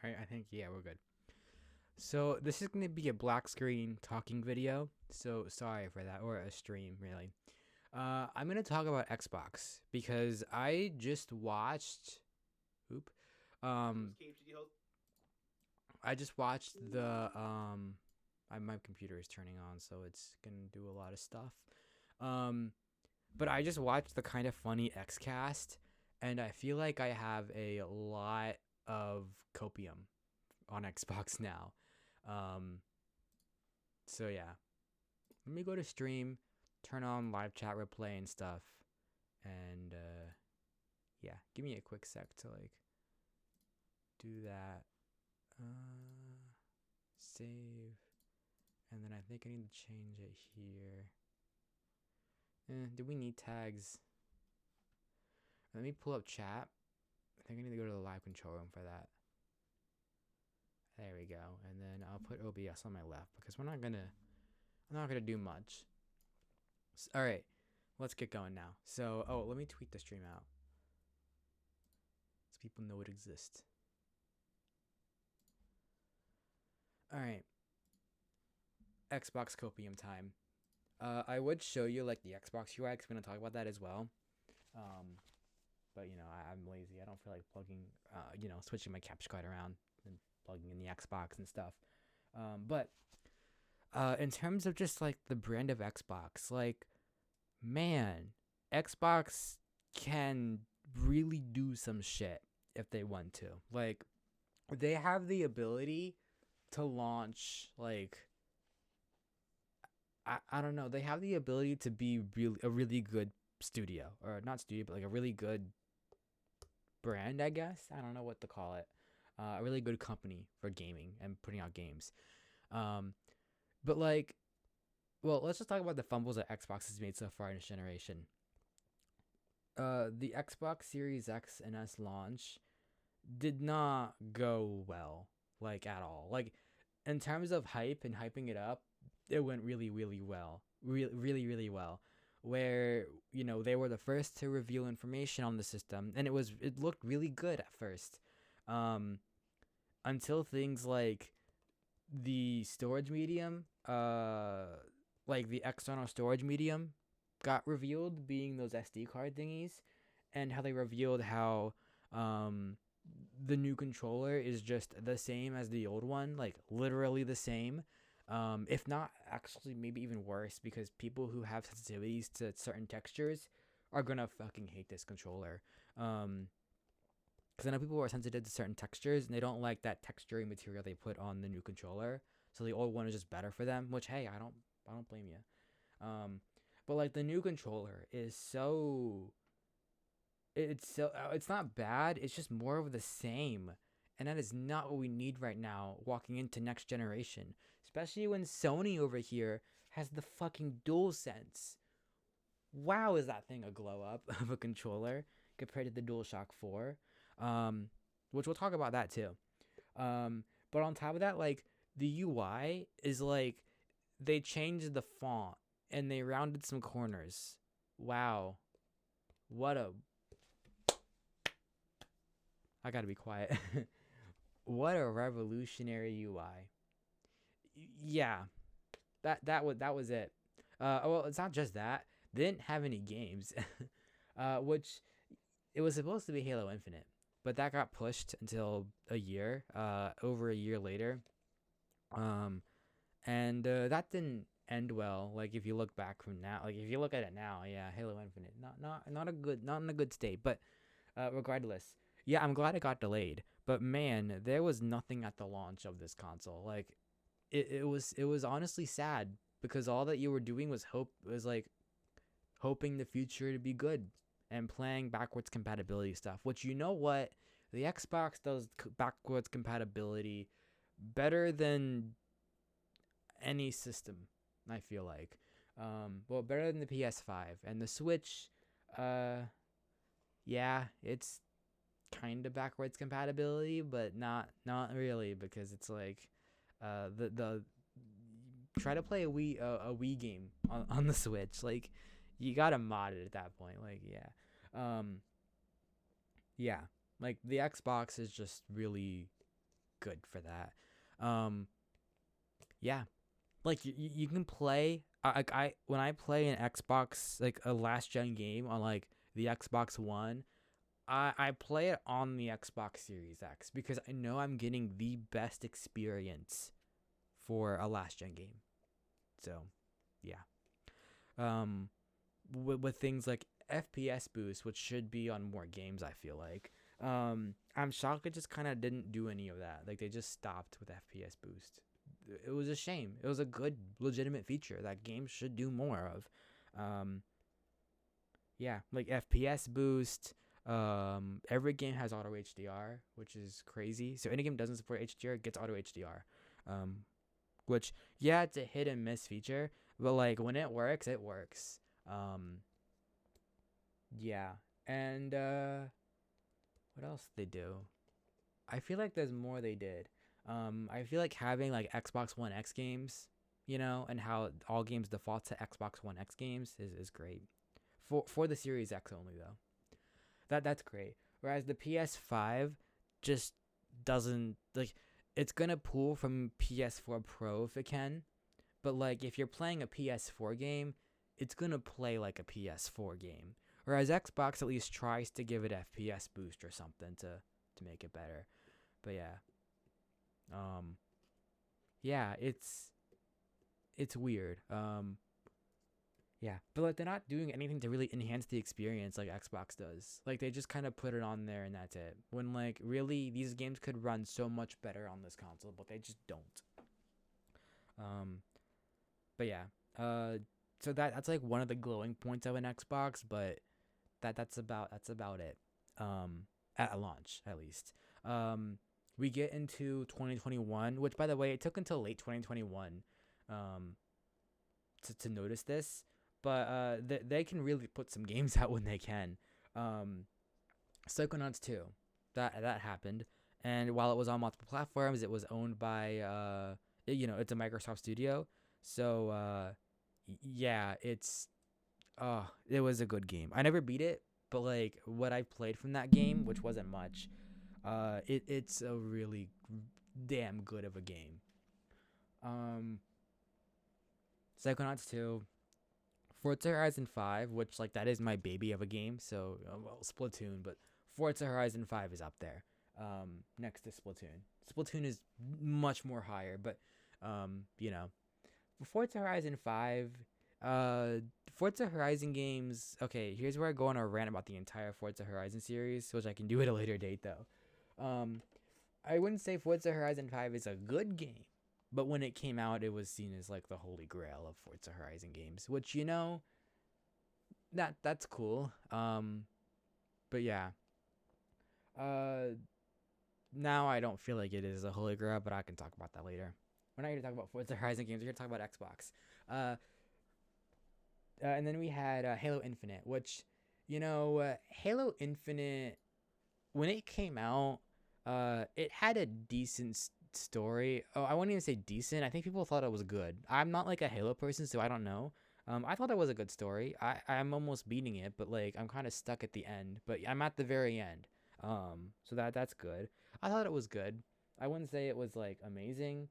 All right, I think yeah, we're good. So this is gonna be a black screen talking video. So sorry for that, or a stream really. I'm gonna talk about Xbox because I just watched. Oop. Um, I just watched the my computer is turning on, so it's gonna do a lot of stuff. Um, but I just watched the kind of funny XCast, and I feel like I have a lot of copium on Xbox now. Um, so yeah, let me go to stream, turn on live chat replay and stuff, and yeah, give me a quick sec to like do that. Save, and then I think I need to change it here. Do we need tags? Let me pull up chat. I think I need to go to the live control room for that. There we go. And then I'll put OBS on my left because I'm not gonna do much. All right, let's get going now. So, let me tweet the stream out so people know it exists. All right, Xbox copium time. I would show you like the Xbox UI because we're gonna talk about that as well. But I'm lazy. I don't feel like plugging, switching my capture card around and plugging in the Xbox and stuff. But in terms of just like the brand of Xbox, like, man, Xbox can really do some shit if they want to. Like, they have the ability to launch like I don't know. They have the ability to be a really good studio, or not studio, but like a really good brand, I guess. I don't know what to call it. A really good company for gaming and putting out games. But like, well, let's just talk about the fumbles that Xbox has made so far in this generation. The Xbox Series X and S launch did not go well, like at all. Like, in terms of hype and hyping it up, it went really, really well. Really, really well. Where, they were the first to reveal information on the system, and it looked really good at first. Until things like the storage medium, like the external storage medium got revealed, being those SD card thingies, and how they revealed how the new controller is just the same as the old one, like literally the same. If not actually maybe even worse, because people who have sensitivities to certain textures are gonna fucking hate this controller. Because I know people who are sensitive to certain textures and they don't like that texturing material they put on the new controller. So the old one is just better for them, which, hey, I don't blame you. But like the new controller is it's not bad. It's just more of the same. And that is not what we need right now walking into next generation. Especially when Sony over here has the fucking DualSense. Wow, is that thing a glow up of a controller compared to the DualShock 4? Which we'll talk about that too. But on top of that, like, the UI is like, they changed the font and they rounded some corners. Wow. I gotta be quiet. What a revolutionary UI. Yeah, that was it. Well, it's not just that. They didn't have any games, which it was supposed to be Halo Infinite, but that got pushed until over a year later. And that didn't end well. Like, if you look back from now, like if you look at it now, yeah, Halo Infinite, not in a good state. But regardless, yeah, I'm glad it got delayed. But man, there was nothing at the launch of this console. Like, it was honestly sad, because all that you were doing was hoping the future to be good and playing backwards compatibility stuff. Which, you know what, the Xbox does backwards compatibility better than any system, I feel like. Well, better than the PS5 and the Switch. Yeah, it's kind of backwards compatibility, but not really, because it's like the try to play a Wii game on the Switch, like, you gotta mod it at that point. Like, yeah, like the Xbox is just really good for that. Um, yeah, like you can play. I when I play an Xbox, like a last gen game on like the Xbox One, I play it on the Xbox Series X because I know I'm getting the best experience for a last gen game. So yeah. Um, with things like FPS boost, which should be on more games, I feel like. I'm shocked it just kind of didn't do any of that. Like they just stopped with FPS boost. It was a shame. It was a good, legitimate feature that games should do more of. Um, yeah, like FPS boost. Every game has auto HDR, which is crazy. So any game doesn't support HDR gets auto HDR. Um, which yeah, it's a hit and miss feature, but like when it works, it works. Um, yeah, and what else did they do? I feel like there's more they did. I feel like having like Xbox One X games, and how all games default to Xbox One X games is great. For the Series X only though. That's great. Whereas the PS5 just doesn't like it's gonna pull from PS4 Pro if it can, but like if you're playing a PS4 game, it's gonna play like a PS4 game. Whereas Xbox at least tries to give it FPS boost or something to make it better. But yeah. Um yeah, it's weird. Yeah, but like they're not doing anything to really enhance the experience like Xbox does. Like they just kind of put it on there and that's it. When like really these games could run so much better on this console, but they just don't. Um, but yeah. So that's like one of the glowing points of an Xbox, but that's about it. At launch at least. We get into 2021, which by the way, it took until late 2021 um to notice this, but they can really put some games out when they can. Um, Psychonauts 2, that happened, and while it was on multiple platforms, it was owned by it's a Microsoft studio, so yeah, it was a good game. I never beat it, but like what I played from that game, which wasn't much, it's a really damn good of a game. Um, Psychonauts 2, Forza Horizon 5, which like that is my baby of a game. So well, Splatoon, but Forza Horizon 5 is up there, next to Splatoon. Splatoon is much more higher, but for Forza Horizon 5, uh, Forza Horizon games. Okay, here's where I go on a rant about the entire Forza Horizon series, which I can do at a later date though. Um, I wouldn't say Forza Horizon 5 is a good game, but when it came out, it was seen as like the holy grail of Forza Horizon games, which that's cool. But yeah. Uh, Now I don't feel like it is a holy grail, but I can talk about that later. We're not here to talk about Forza Horizon games. We're here to talk about Xbox. Uh, and then we had Halo Infinite, which, Halo Infinite when it came out, it had a decent story. Oh, I wouldn't even say decent. I think people thought it was good. I'm not like a Halo person, so I don't know. I thought it was a good story. I'm almost beating it, but like I'm kind of stuck at the end. But I'm at the very end. So that's good. I thought it was good. I wouldn't say it was like amazing.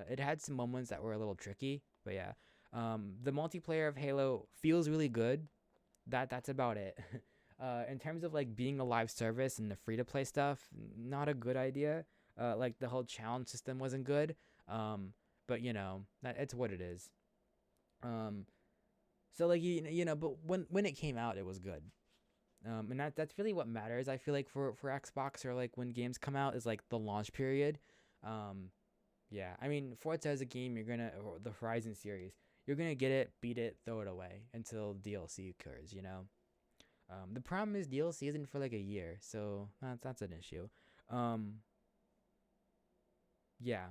It had some moments that were a little tricky, but yeah. The multiplayer of Halo feels really good. That's about it. In terms of like being a live service and the free to play stuff, not a good idea. Like the whole challenge system wasn't good. But it's what it is. Um, so like but when it came out, it was good. And that's really what matters. I feel like for Xbox or like when games come out is like the launch period. Um, yeah, I mean Forza as a game, or the Horizon series, you're gonna get it, beat it, throw it away until DLC occurs. The problem is DLC isn't for like a year, so that's an issue. Um, yeah.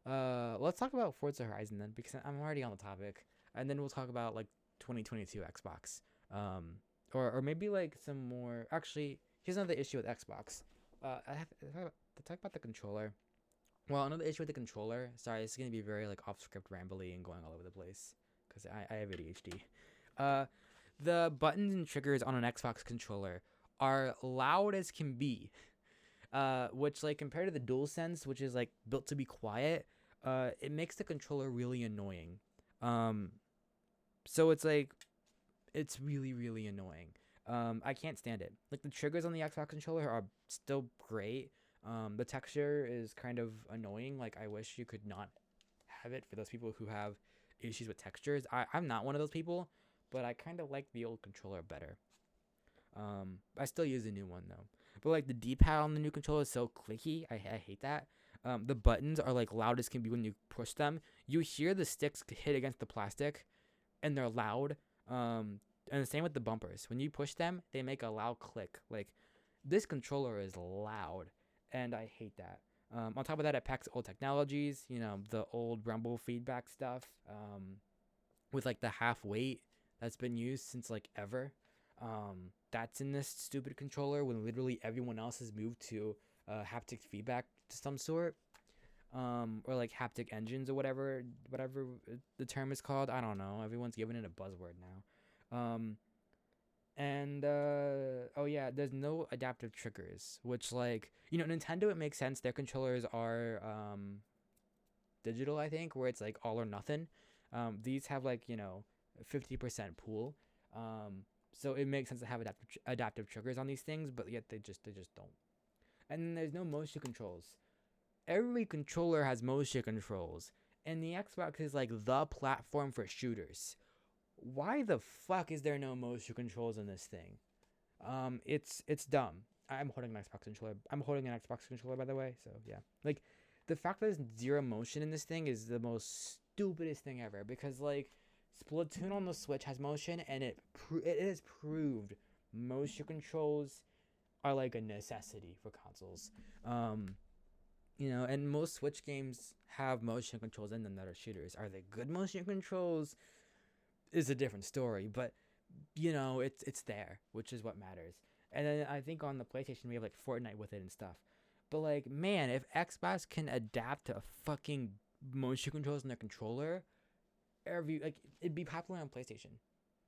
Let's talk about Forza Horizon then, because I'm already on the topic, and then we'll talk about like 2022 Xbox. Or maybe like some more. Actually, here's another issue with Xbox. I have to talk about the controller. Well, another issue with the controller. Sorry, this is gonna be very like off script, rambly, and going all over the place because I have ADHD. Uh, the buttons and triggers on an Xbox controller are loud as can be. which like compared to the DualSense, which is like built to be quiet, it makes the controller really annoying. Um, so it's like it's really really annoying. I can't stand it. Like the triggers on the Xbox controller are still great. The texture is kind of annoying. Like I wish you could not have it for those people who have issues with textures. I'm not one of those people, but I kind of like the old controller better. I still use the new one though. But like the D-pad on the new controller is so clicky. I hate that. The buttons are like loud as can be when you push them. You hear the sticks hit against the plastic, and they're loud. And the same with the bumpers. When you push them, they make a loud click. Like this controller is loud, and I hate that. On top of that, it packs old technologies. You know, the old rumble feedback stuff. With like the half weight that's been used since like ever. That's in this stupid controller when literally everyone else has moved to haptic feedback to some sort, or like haptic engines or whatever the term is called. I don't know. Everyone's giving it a buzzword now. And oh yeah, there's no adaptive triggers, which like Nintendo, it makes sense. Their controllers are digital, I think, where it's like all or nothing. These have like 50% pool. So it makes sense to have adaptive triggers on these things, but yet they just don't. And then there's no motion controls. Every controller has motion controls, and the Xbox is like the platform for shooters. Why the fuck is there no motion controls in this thing? It's dumb. I'm holding an Xbox controller. I'm holding an Xbox controller, by the way. So yeah, like the fact that there's zero motion in this thing is the most stupidest thing ever. Because like Splatoon on the Switch has motion, and it is proved motion controls are like a necessity for consoles. And most Switch games have motion controls in them that are shooters. Are they good motion controls? Is a different story, but it's there, which is what matters. And then I think on the PlayStation we have like Fortnite with it and stuff. But like, man, if Xbox can adapt to fucking motion controls in their controller, it'd be popular on PlayStation,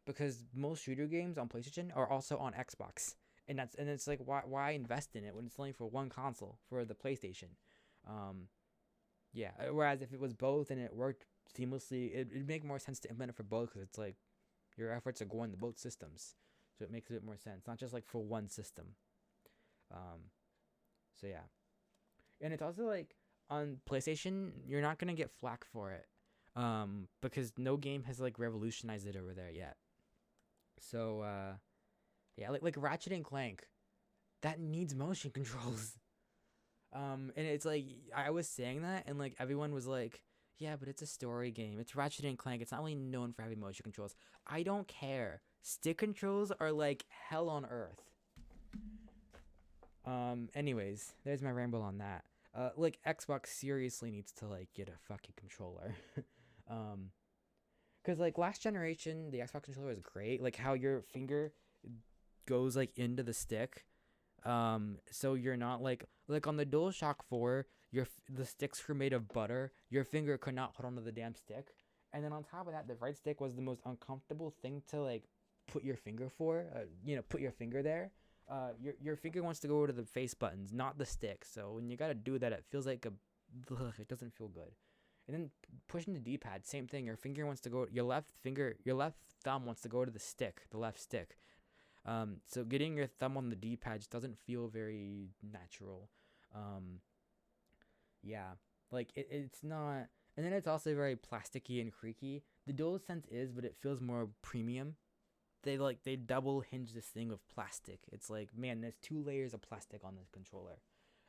because most shooter games on PlayStation are also on Xbox, and it's like why invest in it when it's only for one console for the PlayStation. Yeah. Whereas if it was both and it worked seamlessly, it'd make more sense to implement it for both, because it's like your efforts are going to both systems, so it makes a bit more sense, not just like for one system. So yeah, and it's also like on PlayStation you're not gonna get flack for it, because no game has like revolutionized it over there yet. So yeah, like Ratchet and Clank, that needs motion controls. And it's like I was saying that, and like everyone was like, yeah, but it's a story game. It's Ratchet and Clank. It's not really known for having motion controls. I don't care. Stick controls are like hell on earth. Anyways, there's my ramble on that. Like Xbox seriously needs to like get a fucking controller. Cause like last generation, the Xbox controller is great. Like how your finger goes like into the stick. So you're not like on the DualShock 4, the sticks were made of butter. Your finger could not hold onto the damn stick. And then on top of that, the right stick was the most uncomfortable thing to like put your finger for. Put your finger there. Your finger wants to go to the face buttons, not the stick. So when you gotta do that, it feels like it doesn't feel good. And then pushing the D-pad, same thing. Your finger wants to go. Your left thumb wants to go to the stick, the left stick. So getting your thumb on the D-pad just doesn't feel very natural. Yeah, like it's not. And then it's also very plasticky and creaky. The DualSense is, but it feels more premium. They double hinge this thing with plastic. It's like, man, there's 2 layers of plastic on this controller.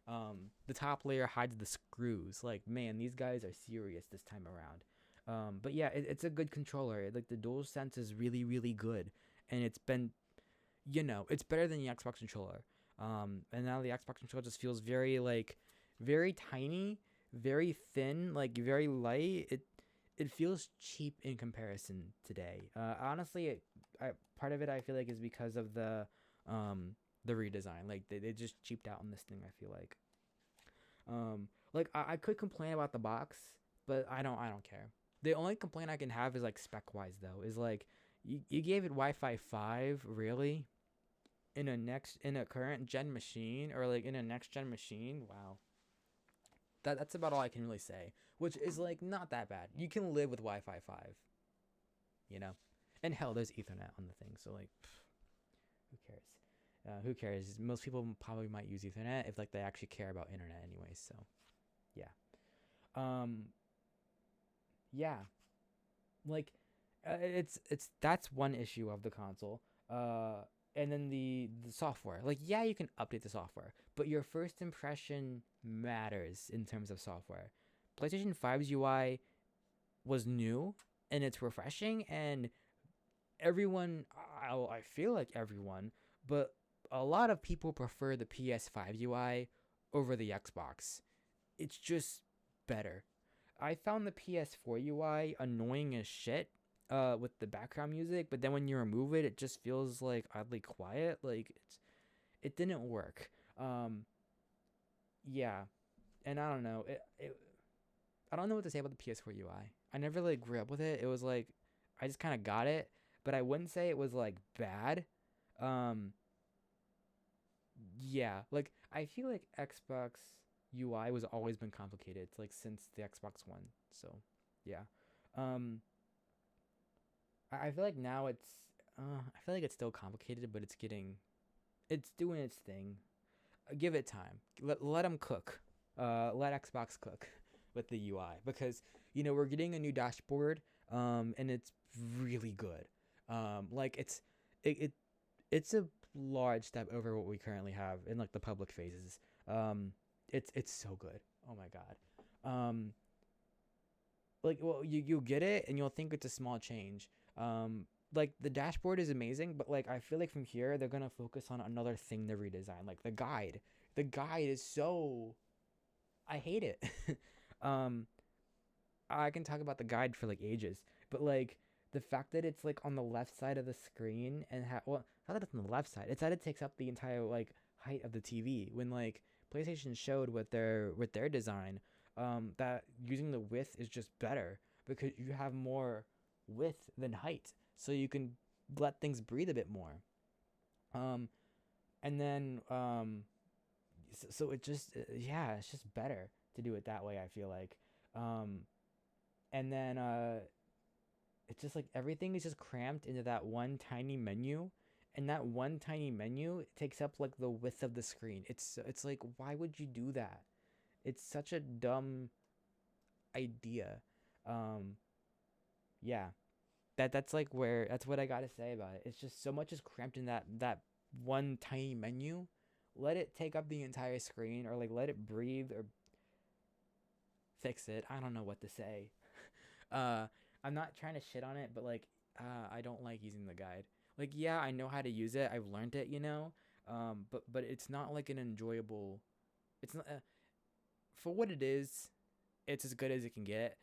The top layer hides the screws. Like, man, these guys are serious this time around. But yeah, it's a good controller. Like the DualSense is really really good, and it's been, it's better than the Xbox controller. And now the Xbox controller just feels very tiny, very thin, like very light. It feels cheap in comparison today. Honestly, part of it I feel like is because of the redesign. Like they just cheaped out on this thing, I feel like. Like I could complain about the box, but I don't care. The only complaint I can have is like spec wise though, is like you gave it Wi-Fi 5, really? in a current gen machine, or like in a next gen machine, wow. That's about all I can really say, which is like not that bad. You can live with Wi-Fi 5, you know. And hell, there's Ethernet on the thing, so like who cares? Who cares? Most people probably might use Ethernet if like they actually care about internet anyways, so yeah. Um yeah, like it's that's one issue of the console. And then the software, like, yeah, you can update the software, but your first impression matters in terms of software. PlayStation 5's UI was new and it's refreshing, and everyone, I feel like everyone, but a lot of people prefer the PS5 UI over the Xbox. It's just better. I found the PS4 UI annoying as shit with the background music, but then when you remove it, it just feels like oddly quiet. Like it didn't work. Um, yeah, and I don't know. I don't know what to say about the PS4 UI. I never like grew up with it. It was like I just kind of got it, but I wouldn't say it was like bad. Um, yeah, like I feel like Xbox UI was always been complicated. It's like since the Xbox One. So, yeah. Um, I feel like now I feel like it's still complicated, but it's doing its thing. Give it time. Let them cook. Let Xbox cook with the UI, because we're getting a new dashboard, and it's really good. Like it, it it's a large step over what we currently have in like the public phases. It's so good. Oh my god. Um, like, well, you'll get it and you'll think it's a small change. Like the dashboard is amazing, but like I feel like from here they're gonna focus on another thing to redesign, like the guide. The guide is so, I hate it. um, I can talk about the guide for like ages, but like the fact that it's like on the left side of the screen and well, not that it's on the left side, it's that it takes up the entire like height of the TV. When like PlayStation showed with their design, that using the width is just better because you have more width than height, so you can let things breathe a bit more. Um, and then so it just yeah, it's just better to do it that way. I feel like. Um, and then it's just like everything is just cramped into that one tiny menu, and that one tiny menu takes up like the width of the screen. It's like, why would you do that? It's such a dumb idea. um yeah, that's what I gotta say about it. It's just so much is cramped in that one tiny menu. Let it take up the entire screen, or like let it breathe, or fix it. I don't know what to say. uh I'm not trying to shit on it, but like I don't like using the guide. Like, yeah, I know how to use it. I've learned it, but it's not like an enjoyable. It's not for what it is. It's as good as it can get,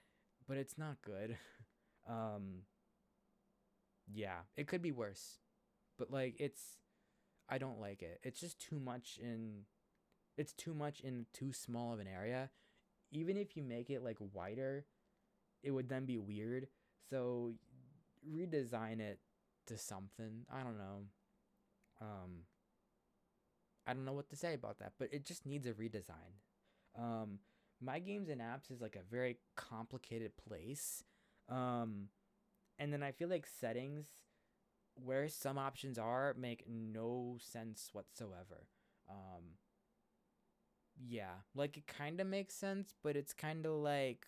but it's not good. um yeah, it could be worse, but like I don't like it. It's just too much in it's too much in too small of an area. Even if you make it like wider, it would then be weird. So redesign it to something. I don't know. Um, I don't know what to say about that, but it just needs a redesign. Um, My games and apps is like a very complicated place. Um, and then I feel like settings, where some options are, make no sense whatsoever. Um, Yeah, like it kind of makes sense, but it's kind of like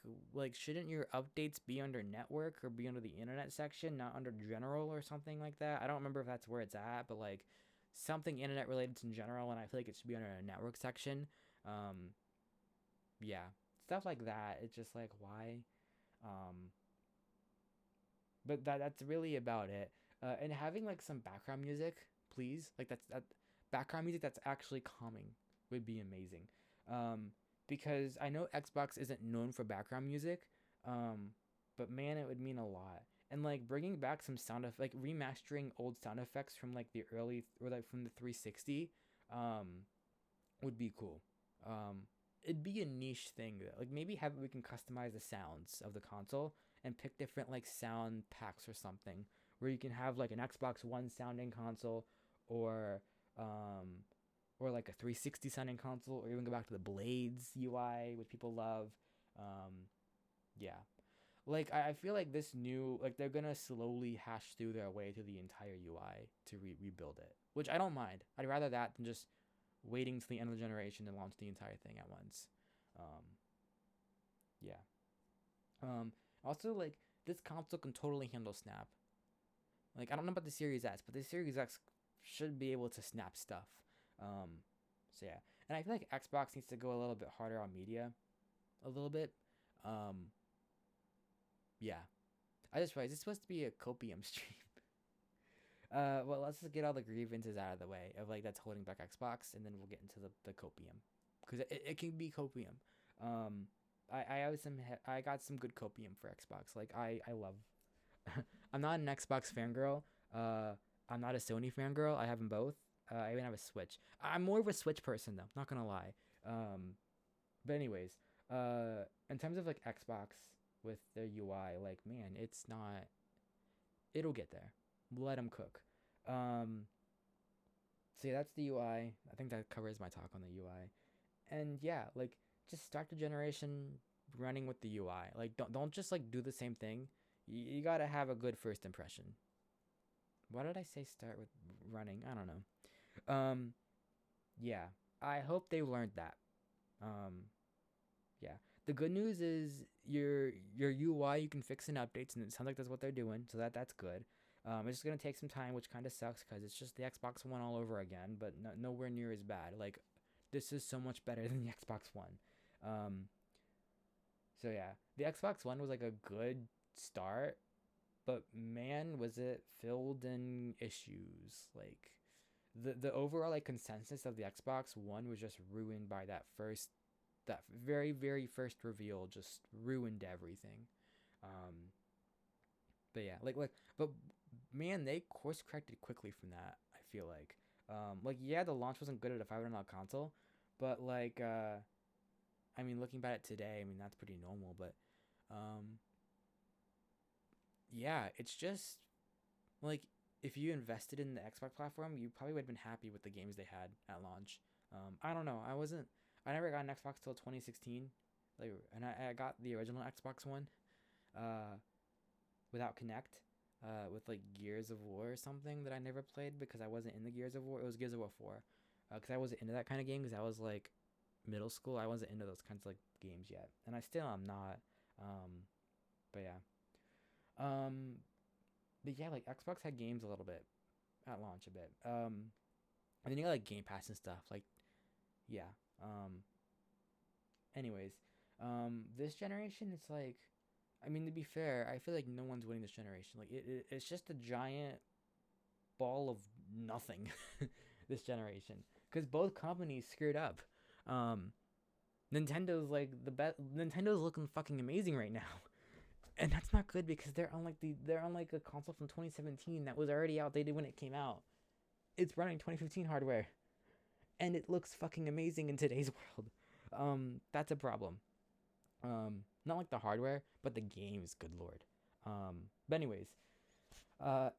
shouldn't your updates be under network or be under the internet section, not under general or something like that? I don't remember if that's where it's at, but like something internet related in general, and I feel like it should be under a network section. Um, yeah, stuff like that. It's just like why? Um, but that's really about it. And having like some background music, please. Like that background music that's actually calming would be amazing. Um, because I know Xbox isn't known for background music, um, but man, it would mean a lot. And like bringing back some like remastering old sound effects from like the early, or like from the 360, um, would be cool. Um, it'd be a niche thing though. Like maybe have we can customize the sounds of the console and pick different like sound packs or something, where you can have like an Xbox One sounding console, or um, or like a 360 sounding console, or even go back to the Blades UI, which people love. Um, yeah, like I feel like this new like they're gonna slowly hash through their way through the entire UI to rebuild it, which I don't mind. I'd rather that than just waiting till the end of the generation to launch the entire thing at once. Um, yeah. Um, Also, like this console can totally handle Snap. Like I don't know about the Series S, but the Series X should be able to snap stuff. Um, so yeah, and I feel like Xbox needs to go a little bit harder on media, a little bit. Um, yeah, I just realized it's supposed to be a copium stream. Well, let's just get all the grievances out of the way of like that's holding back Xbox, and then we'll get into the copium, because it can be copium. Um, I have some I got some good copium for Xbox. Like I love. I'm not an Xbox fangirl. Uh, I'm not a Sony fangirl. I have them both. I even have a Switch. I'm more of a Switch person though. Not gonna lie. But anyways, in terms of like Xbox with their UI, like man, it's not. It'll get there. Let them cook. Um, so yeah, that's the UI. I think that covers my talk on the UI. And yeah, like just start the generation running with the UI. Like don't just like do the same thing. You gotta have a good first impression. Why did I say start with running? I don't know. Yeah. I hope they learned that. Um, yeah. The good news is your UI you can fix in updates, and it sounds like that's what they're doing. So that's good. It's just gonna take some time, which kind of sucks because it's just the Xbox One all over again, but nowhere near as bad. Like this is so much better than the Xbox One. Um, so yeah, the Xbox One was like a good start, but man, was it filled in issues. Like the overall like consensus of the Xbox One was just ruined by that very very first reveal just ruined everything. Um, but yeah, but man, they course corrected quickly from that. I feel like yeah, the launch wasn't good at a $500 console, but I mean, looking back at today, I mean that's pretty normal. But um, yeah, it's just like if you invested in the Xbox platform, you probably would have been happy with the games they had at launch. I don't know. I wasn't. I never got an Xbox till 2016, like, and I got the original Xbox One, uh, without Connect, with like Gears of War or something that I never played because I wasn't in the Gears of War. It was Gears of War 4, because I wasn't into that kind of game because I was like middle school. I wasn't into those kinds of like games yet, and I still am not. Um, but yeah. Um, but yeah, like Xbox had games a little bit at launch a bit. And then you got like Game Pass and stuff. Like, yeah. Um, Anyways, this generation, it's like, I mean, to be fair, I feel like no one's winning this generation. Like, it's just a giant ball of nothing. This generation, because both companies screwed up. Um, Nintendo's like the best. Nintendo's looking fucking amazing right now. And that's not good because they're on like a console from 2017 that was already outdated when it came out. It's running 2015 hardware, and it looks fucking amazing in today's world. That's a problem. Not like the hardware, but the games. Good lord. But anyways, uh,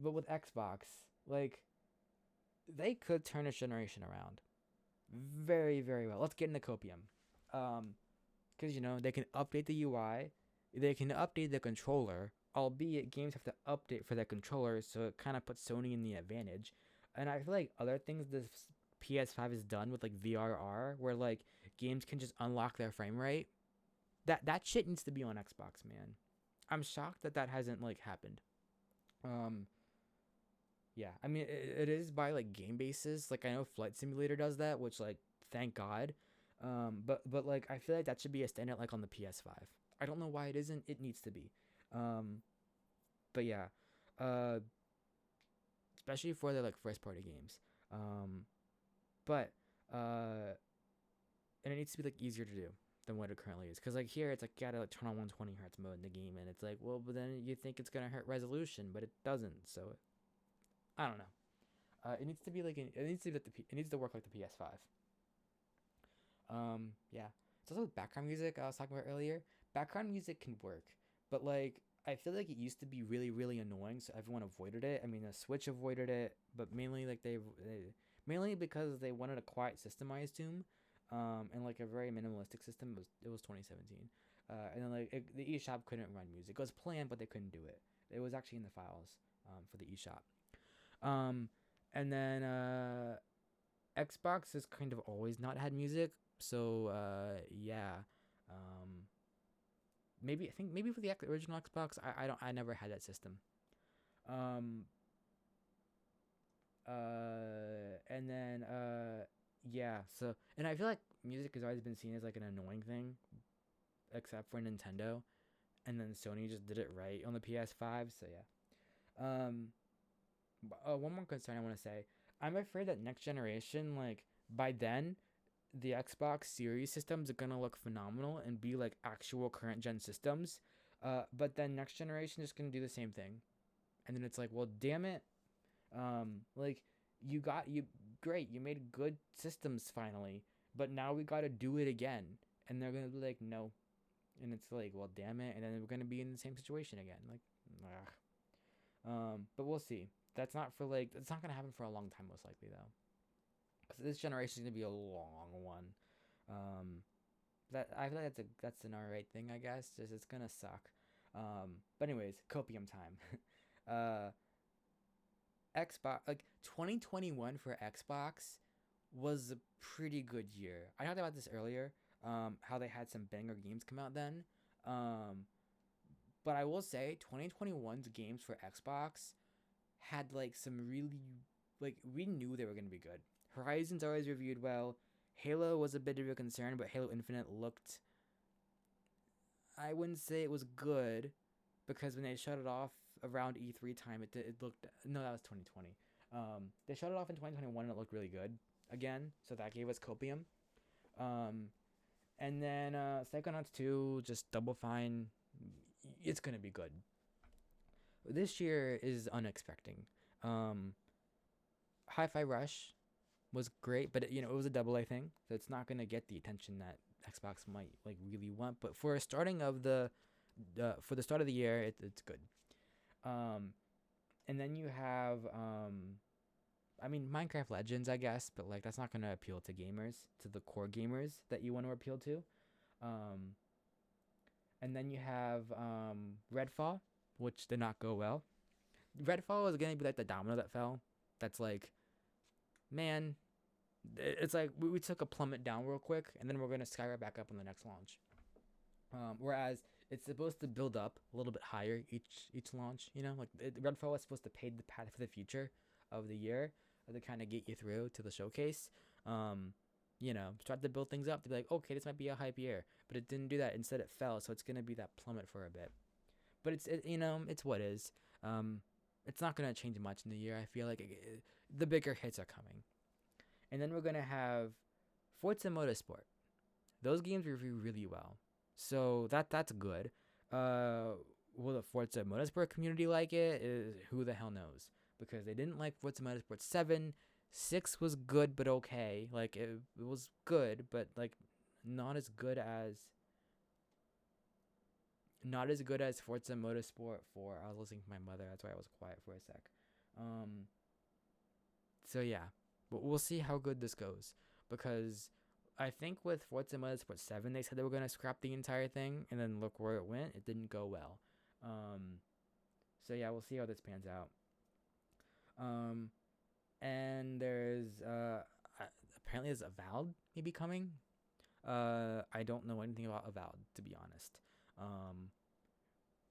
but with Xbox, like they could turn this generation around very very well. Let's get into copium. Because they can update the UI, they can update the controller, albeit games have to update for their controllers, so it kind of puts Sony in the advantage. And I feel like other things this PS5 has done with like VRR, where like games can just unlock their frame rate, that shit needs to be on Xbox, man. I'm shocked that hasn't like happened. Um, yeah, I mean it is by like game basis. Like I know Flight Simulator does that, which like thank God. But like I feel like that should be a standard like on the PS5. I don't know why it isn't. It needs to be. Um, but yeah, uh, especially for the like first party games. Um, but and it needs to be like easier to do than what it currently is. Cause like here it's like you gotta like, turn on 120 hertz mode in the game, and it's like well, but then you think it's gonna hurt resolution, but it doesn't. So I don't know. It needs to be like it needs to be like it needs to work like the PS5. Yeah. It's also with background music I was talking about earlier. Background music can work, but like I feel like it used to be really really annoying, so everyone avoided it. I mean, the Switch avoided it, but mainly like they mainly because they wanted a quiet system, I assume, and like a very minimalistic system. It was 2017, and then like the eShop couldn't run music. It was planned, but they couldn't do it. It was actually in the files for the eShop. Um, and then Xbox has kind of always not had music, so yeah. Um, maybe I think maybe for the original Xbox, I never had that system. Um, and then yeah. So and I feel like music has always been seen as like an annoying thing, except for Nintendo, and then Sony just did it right on the PS5. So yeah. One more concern I want to say. I'm afraid that next generation, like by then, the Xbox Series systems are gonna look phenomenal and be like actual current gen systems. But then next generation is gonna do the same thing, and then it's like, well, damn it. Like you great, you made good systems finally, but now we gotta do it again, and they're gonna be like, no, and it's like, well, damn it, and then we're gonna be in the same situation again, like, ugh. But we'll see. That's not for like, it's not gonna happen for a long time, most likely though, because this generation is gonna be a long one. Um, that I feel like that's an alright thing, I guess. Just it's gonna suck. But anyways, copium time. uh, Xbox like 2021 for Xbox was a pretty good year. I talked about this earlier. How they had some banger games come out then. Um, but I will say 2021's games for Xbox had like some really like we knew they were gonna be good. Horizon's always reviewed well. Halo was a bit of a concern, but Halo Infinite looked. I wouldn't say it was good, because when they shut it off around E3 time, it looked no, that was 2020. They shut it off in 2021 and it looked really good again, so that gave us copium. Um, and then Psychonauts 2 just Double Fine. It's gonna be good. This year is unexpected. Um, Hi-Fi Rush was great, but it was a double A thing, so it's not gonna get the attention that Xbox might like really want. But for a starting of for the start of the year, it's good. Um, and then you have I mean Minecraft Legends, I guess, but like that's not gonna appeal to gamers, to the core gamers that you want to appeal to. Um, and then you have Redfall, which did not go well. Redfall is gonna be like the domino that fell. That's like, man, it's like we took a plummet down real quick, and then we're gonna skyrocket back up on the next launch. Whereas it's supposed to build up a little bit higher each launch. Like Redfall was supposed to pave the path for the future of the year, to kind of get you through to the showcase. Start to build things up to be like, okay, this might be a hype year, but it didn't do that. Instead, it fell, so it's gonna be that plummet for a bit. But it's what is. It's not gonna change much in the year. I feel like the bigger hits are coming, and then we're gonna have Forza Motorsport. Those games review really well. So that's good. Will the Forza Motorsport community like it? Who the hell knows? Because they didn't like Forza Motorsport 7. 6 was good but okay. Like it was good, but like not as good as Forza Motorsport 4. I was listening to my mother. That's why I was quiet for a sec. So yeah, but we'll see how good this goes, because I think with Forza Motorsport 7, they said they were going to scrap the entire thing, and then look where it went. It didn't go well. So yeah, we'll see how this pans out. And there's apparently there's Avowed maybe coming. I don't know anything about Avowed, to be honest.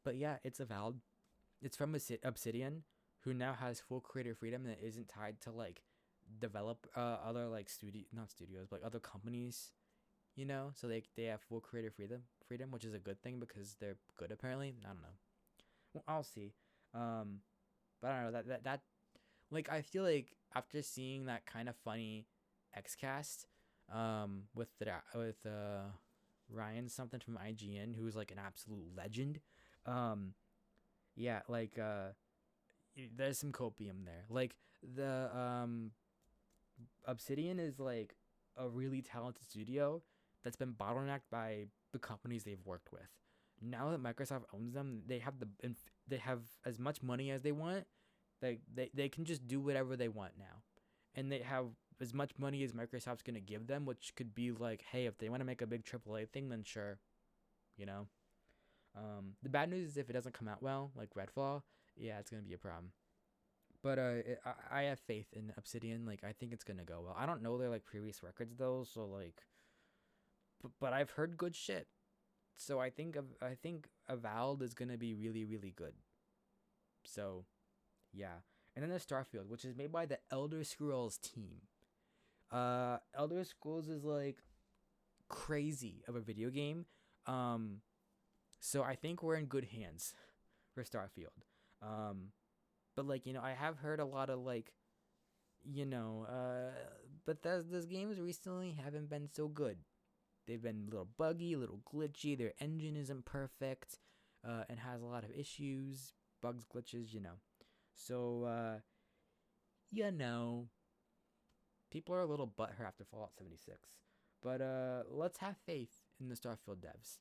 But yeah, it's Avowed. It's from Obsidian, who now has full creative freedom that isn't tied to like develop other like not studios, but like other companies, so they have full creative freedom, which is a good thing because they're good apparently. I don't know. Well, I'll see. But I don't know that like I feel like after seeing that kind of funny XCast with Ryan something from IGN, who's like an absolute legend. Yeah, like there's some copium there. Like the Obsidian is like a really talented studio that's been bottlenecked by the companies they've worked with. Now that Microsoft owns them, they have as much money as they want. They can just do whatever they want now, and they have as much money as Microsoft's gonna give them, which could be like, hey, if they want to make a big AAA thing, then sure, you know. The bad news is if it doesn't come out well, like Redfall, yeah, it's gonna be a problem. But I have faith in Obsidian. Like I think it's gonna go well. I don't know their like previous records though, so like, but I've heard good shit. So I think Avowed is gonna be really really good. So yeah, and then there's Starfield, which is made by the Elder Scrolls team. Elder Scrolls is like crazy of a video game. Um, so I think we're in good hands for Starfield. Um, but like I have heard a lot of like you know, but those games recently haven't been so good. They've been a little buggy, a little glitchy. Their engine isn't perfect, and has a lot of issues, bugs, glitches. So you know, people are a little butthurt after Fallout 76. But let's have faith in the Starfield devs.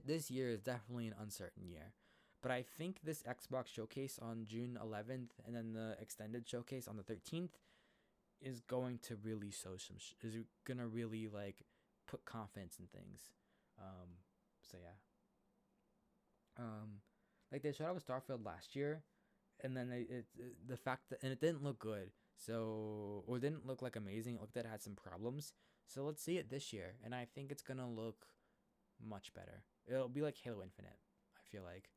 This year is definitely an uncertain year. But I think this Xbox showcase on June 11th and then the extended showcase on the 13th is going to really is going to really like put confidence in things. Um, so yeah. Like they showed up with Starfield last year, and then the fact that and it didn't look good. So or it didn't look like amazing. It looked like it had some problems. So let's see it this year, and I think it's gonna look much better. It'll be like Halo Infinite, I feel like,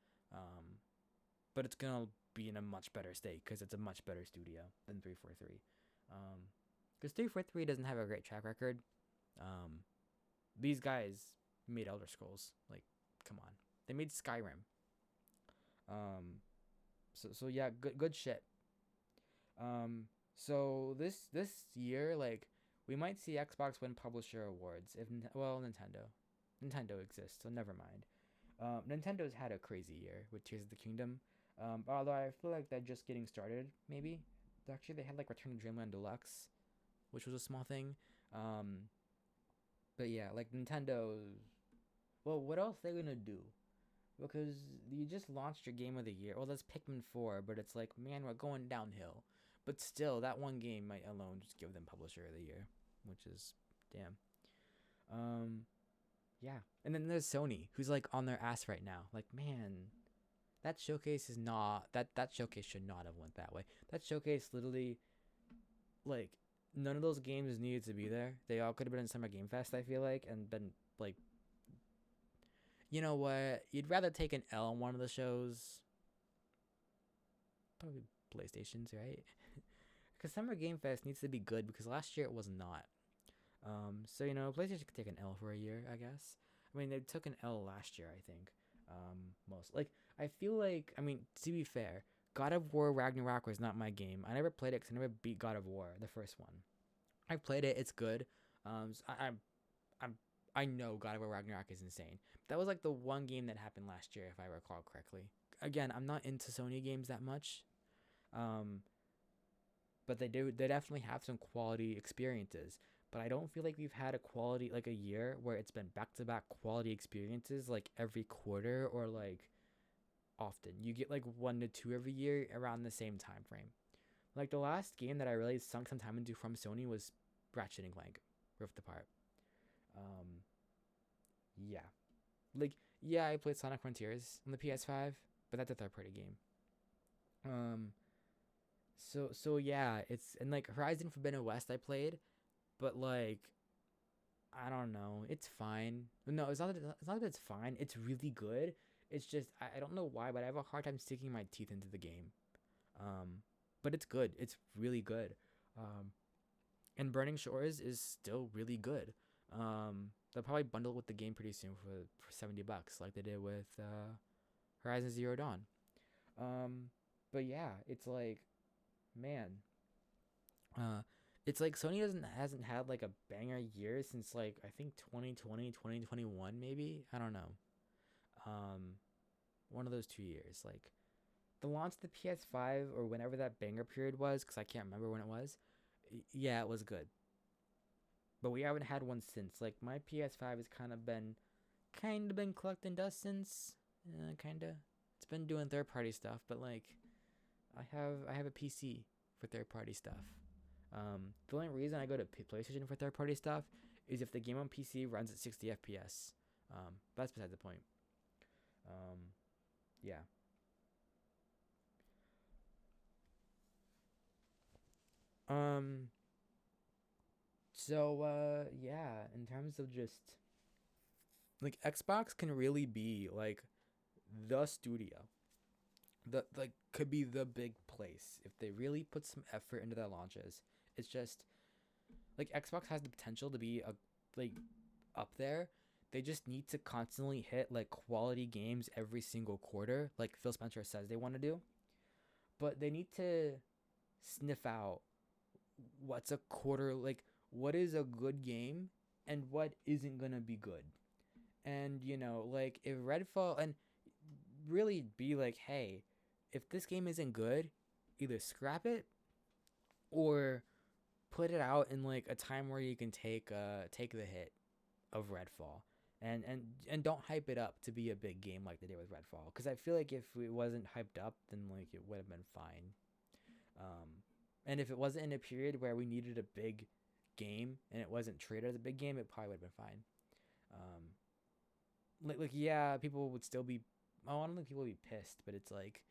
but it's gonna be in a much better state because it's a much better studio than 343. Because 343 doesn't have a great track record. These guys made Elder Scrolls. Like, come on, they made Skyrim. So yeah, good shit. So this year, like, we might see Xbox win publisher awards. Nintendo exists, so never mind. Nintendo's had a crazy year with Tears of the Kingdom. Although I feel like they're just getting started. Maybe actually they had like Return to Dreamland Deluxe, which was a small thing. But yeah, like Nintendo. Well, what else they gonna do? Because you just launched your game of the year. Well, that's Pikmin 4, but it's like, man, we're going downhill. But still, that one game might alone just give them Publisher of the Year, which is damn. Yeah. And then there's Sony, who's like on their ass right now. Like, man, that showcase is not that showcase should not have went that way. That showcase literally, like, none of those games needed to be there. They all could have been in Summer Game Fest, I feel like, and been like, you know what? You'd rather take an L on one of the shows. Probably PlayStation's, right? Because Summer Game Fest needs to be good because last year it was not. So PlayStation could take an L for a year, I guess. I mean, they took an L last year, I think. Most like I feel like to be fair, God of War Ragnarok was not my game. I never played it because I never beat God of War, the first one. I played it; it's good. So I know God of War Ragnarok is insane. That was like the one game that happened last year, if I recall correctly. Again, I'm not into Sony games that much, but they definitely have some quality experiences. But I don't feel like we've had a year where it's been back to back quality experiences like every quarter or like often. You get like 1 to 2 every year around the same time frame. Like the last game that I really sunk some time into from Sony was Ratchet and Clank Rift Apart. Yeah. Like, yeah, I played Sonic Frontiers on the PS5, but that's a third party game. So yeah, and like Horizon Forbidden West I played, but like I don't know, it's fine. No, it's not that it's fine. It's really good. It's just I don't know why, but I have a hard time sticking my teeth into the game. But it's good. It's really good. And Burning Shores is still really good. They'll probably bundle with the game pretty soon for $70, like they did with Horizon Zero Dawn. But yeah, it's like, man, it's like Sony hasn't had like a banger year since like I think 2020, 2021 maybe. I don't know. One of those 2 years, like the launch of the PS5 or whenever that banger period was, because I can't remember when it was. Yeah, it was good. But we haven't had one since. Like my PS5 has kind of been kind of been collecting dust since. Kind of. It's been doing third party stuff, but like, I have a PC for third party stuff. The only reason I go to PlayStation for third party stuff is if the game on PC runs at 60 FPS. That's beside the point. Yeah. Um. Yeah. In terms of just like Xbox can really be like the studio, the like could be the big place if they really put some effort into their launches. It's just like Xbox has the potential to be a like up there. They just need to constantly hit like quality games every single quarter, like Phil Spencer says they want to do. But they need to sniff out what's a quarter like what is a good game and what isn't gonna be good. And like if Redfall and really be like, hey, if this game isn't good, either scrap it or put it out in like a time where you can take the hit of Redfall. And don't hype it up to be a big game like they did with Redfall, because I feel like if it wasn't hyped up, then like it would have been fine. And if it wasn't in a period where we needed a big game and it wasn't treated as a big game, it probably would have been fine. Like yeah, people would still be. Oh, I don't think people would be pissed, but it's like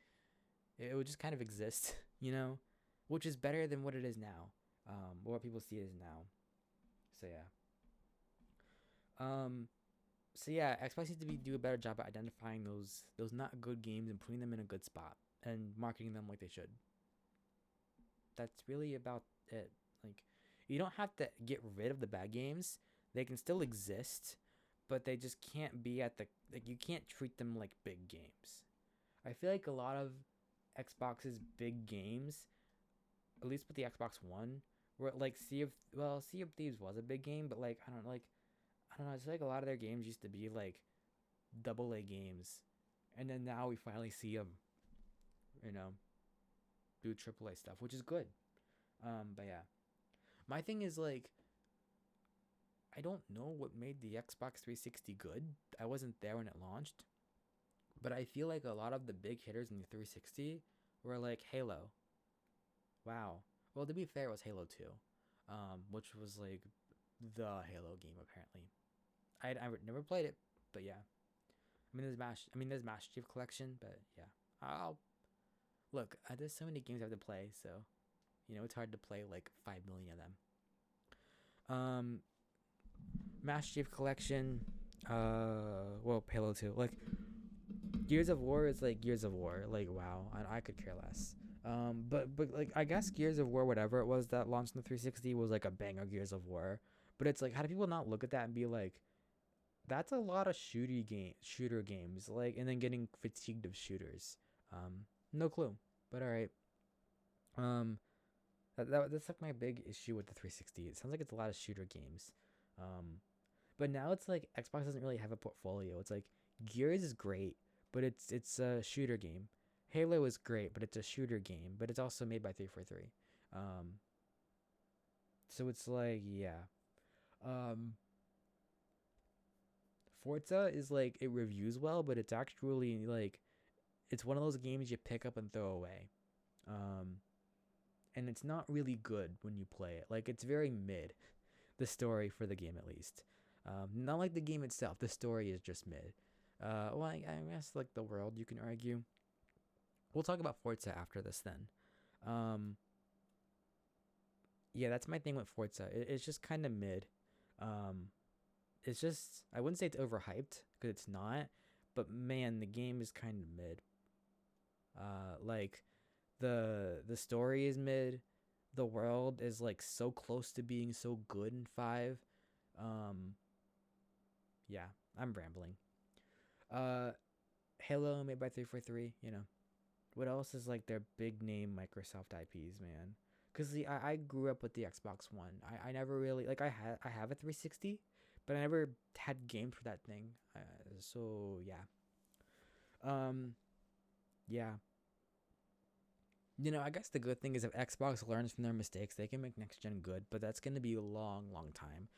it would just kind of exist, which is better than what it is now. What people see it as now. So yeah. Xbox needs to do a better job at identifying those not good games and putting them in a good spot and marketing them like they should. That's really about it. Like, you don't have to get rid of the bad games. They can still exist, but they just can't be at the like you can't treat them like big games. I feel like a lot of Xbox's big games, at least with the Xbox One, were like Sea of Thieves was a big game, but like I don't know. It's like a lot of their games used to be like double A games, and then now we finally see them, you know, do triple A stuff, which is good. But yeah, my thing is like I don't know what made the Xbox 360 good. I wasn't there when it launched, but I feel like a lot of the big hitters in the 360 were like Halo. Wow. Well, to be fair, it was Halo 2, which was like the Halo game apparently. I never played it, but yeah. There's Master Chief Collection, but yeah. I'll look. There's so many games I have to play, so it's hard to play like 5 million of them. Master Chief Collection. Halo 2. Like Gears of War is like Gears of War. Like wow, I could care less. But like I guess Gears of War, whatever it was that launched in the 360, was like a banger Gears of War. But it's like, how do people not look at that and be like, that's a lot of shooter games, like, and then getting fatigued of shooters. No clue, but all right. That's like my big issue with the 360. It sounds like it's a lot of shooter games. But now it's like Xbox doesn't really have a portfolio. It's like Gears is great, but it's a shooter game. Halo is great, but it's a shooter game, but it's also made by 343. So it's like yeah. Forza is like it reviews well, but it's actually like it's one of those games you pick up and throw away. And it's not really good when you play it. Like it's very mid. The story for the game at least. Not like the game itself. The story is just mid. I guess like the world you can argue. We'll talk about Forza after this then. Yeah, that's my thing with Forza. It's just kind of mid. It's just I wouldn't say it's overhyped because it's not, but man, the game is kind of mid. Like the story is mid. The world is like so close to being so good in 5. Yeah, I'm rambling. Halo made by 343, What else is like their big name Microsoft IPs, man? Cause see, I grew up with the Xbox One. I never really like I have a 360, but I never had games for that thing. So yeah. Yeah. I guess the good thing is if Xbox learns from their mistakes, they can make next gen good, but that's gonna be a long, long time.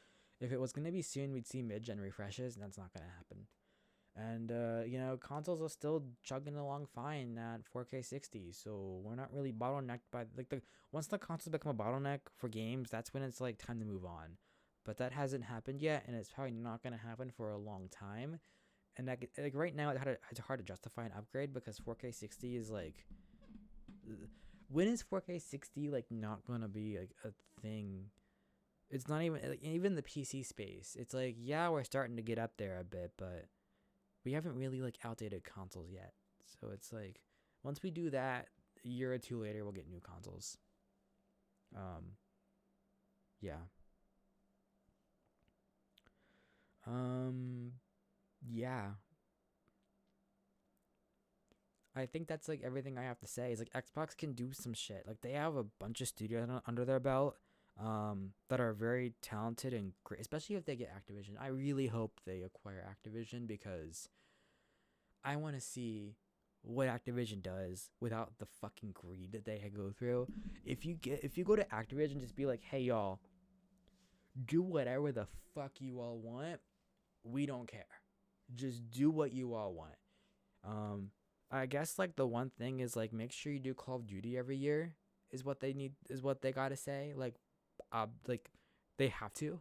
If it was gonna be soon, we'd see mid-gen refreshes, and that's not gonna happen. And consoles are still chugging along fine at 4K 60, so we're not really bottlenecked by the once the consoles become a bottleneck for games, that's when it's like time to move on. But that hasn't happened yet, and it's probably not gonna happen for a long time. And like right now, it's hard to justify an upgrade because 4K 60 is like, when is 4K 60 like not gonna be like a thing? It's not even like, even the PC space. It's like, yeah, we're starting to get up there a bit, but we haven't really like outdated consoles yet. So it's like, once we do that, a year or two later, we'll get new consoles. Yeah. Yeah. I think that's like everything I have to say. Is like Xbox can do some shit. Like they have a bunch of studios under their belt, that are very talented and great. Especially if they get Activision. I really hope they acquire Activision because I want to see what Activision does without the fucking greed that they go through. If you go to Activision, just be like, hey y'all, do whatever the fuck you all want. We don't care. Just do what you all want. I guess like the one thing is like make sure you do Call of Duty every year is what they need, is what they gotta say. Like they have to.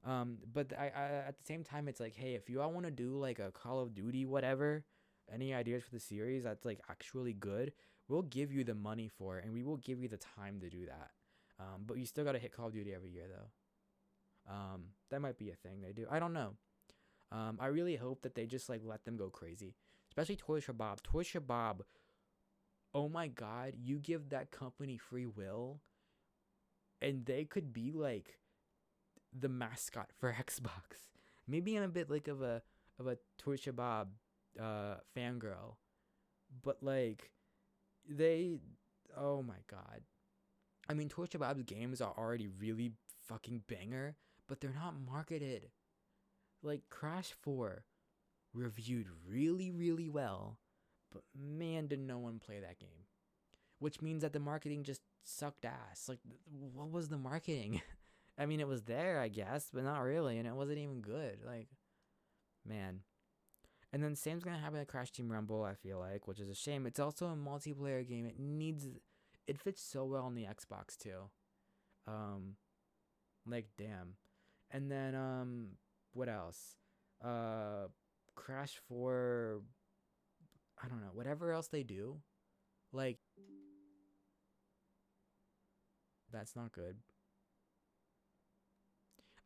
But I at the same time it's like, hey, if you all want to do like a Call of Duty whatever, any ideas for the series that's like actually good, we'll give you the money for it and we will give you the time to do that. But you still gotta hit Call of Duty every year though. That might be a thing they do. I don't know. I really hope that they just like let them go crazy, especially Toys for Bob. Toys for Bob. Oh my God, you give that company free will, and they could be like the mascot for Xbox. Maybe I'm a bit like of a Toys for Bob fangirl, but like they, oh my God. I mean, Toys for Bob's games are already really fucking banger, but they're not marketed. Like Crash 4 reviewed really, really well, but man, did no one play that game. Which means that the marketing just sucked ass. Like, what was the marketing? I mean, it was there, I guess, but not really, and it wasn't even good. Like, man. And then same's gonna happen at Crash Team Rumble, I feel like, which is a shame. It's also a multiplayer game. It fits so well on the Xbox too. Like damn. And then what else? Crash 4, I don't know, whatever else they do, like that's not good.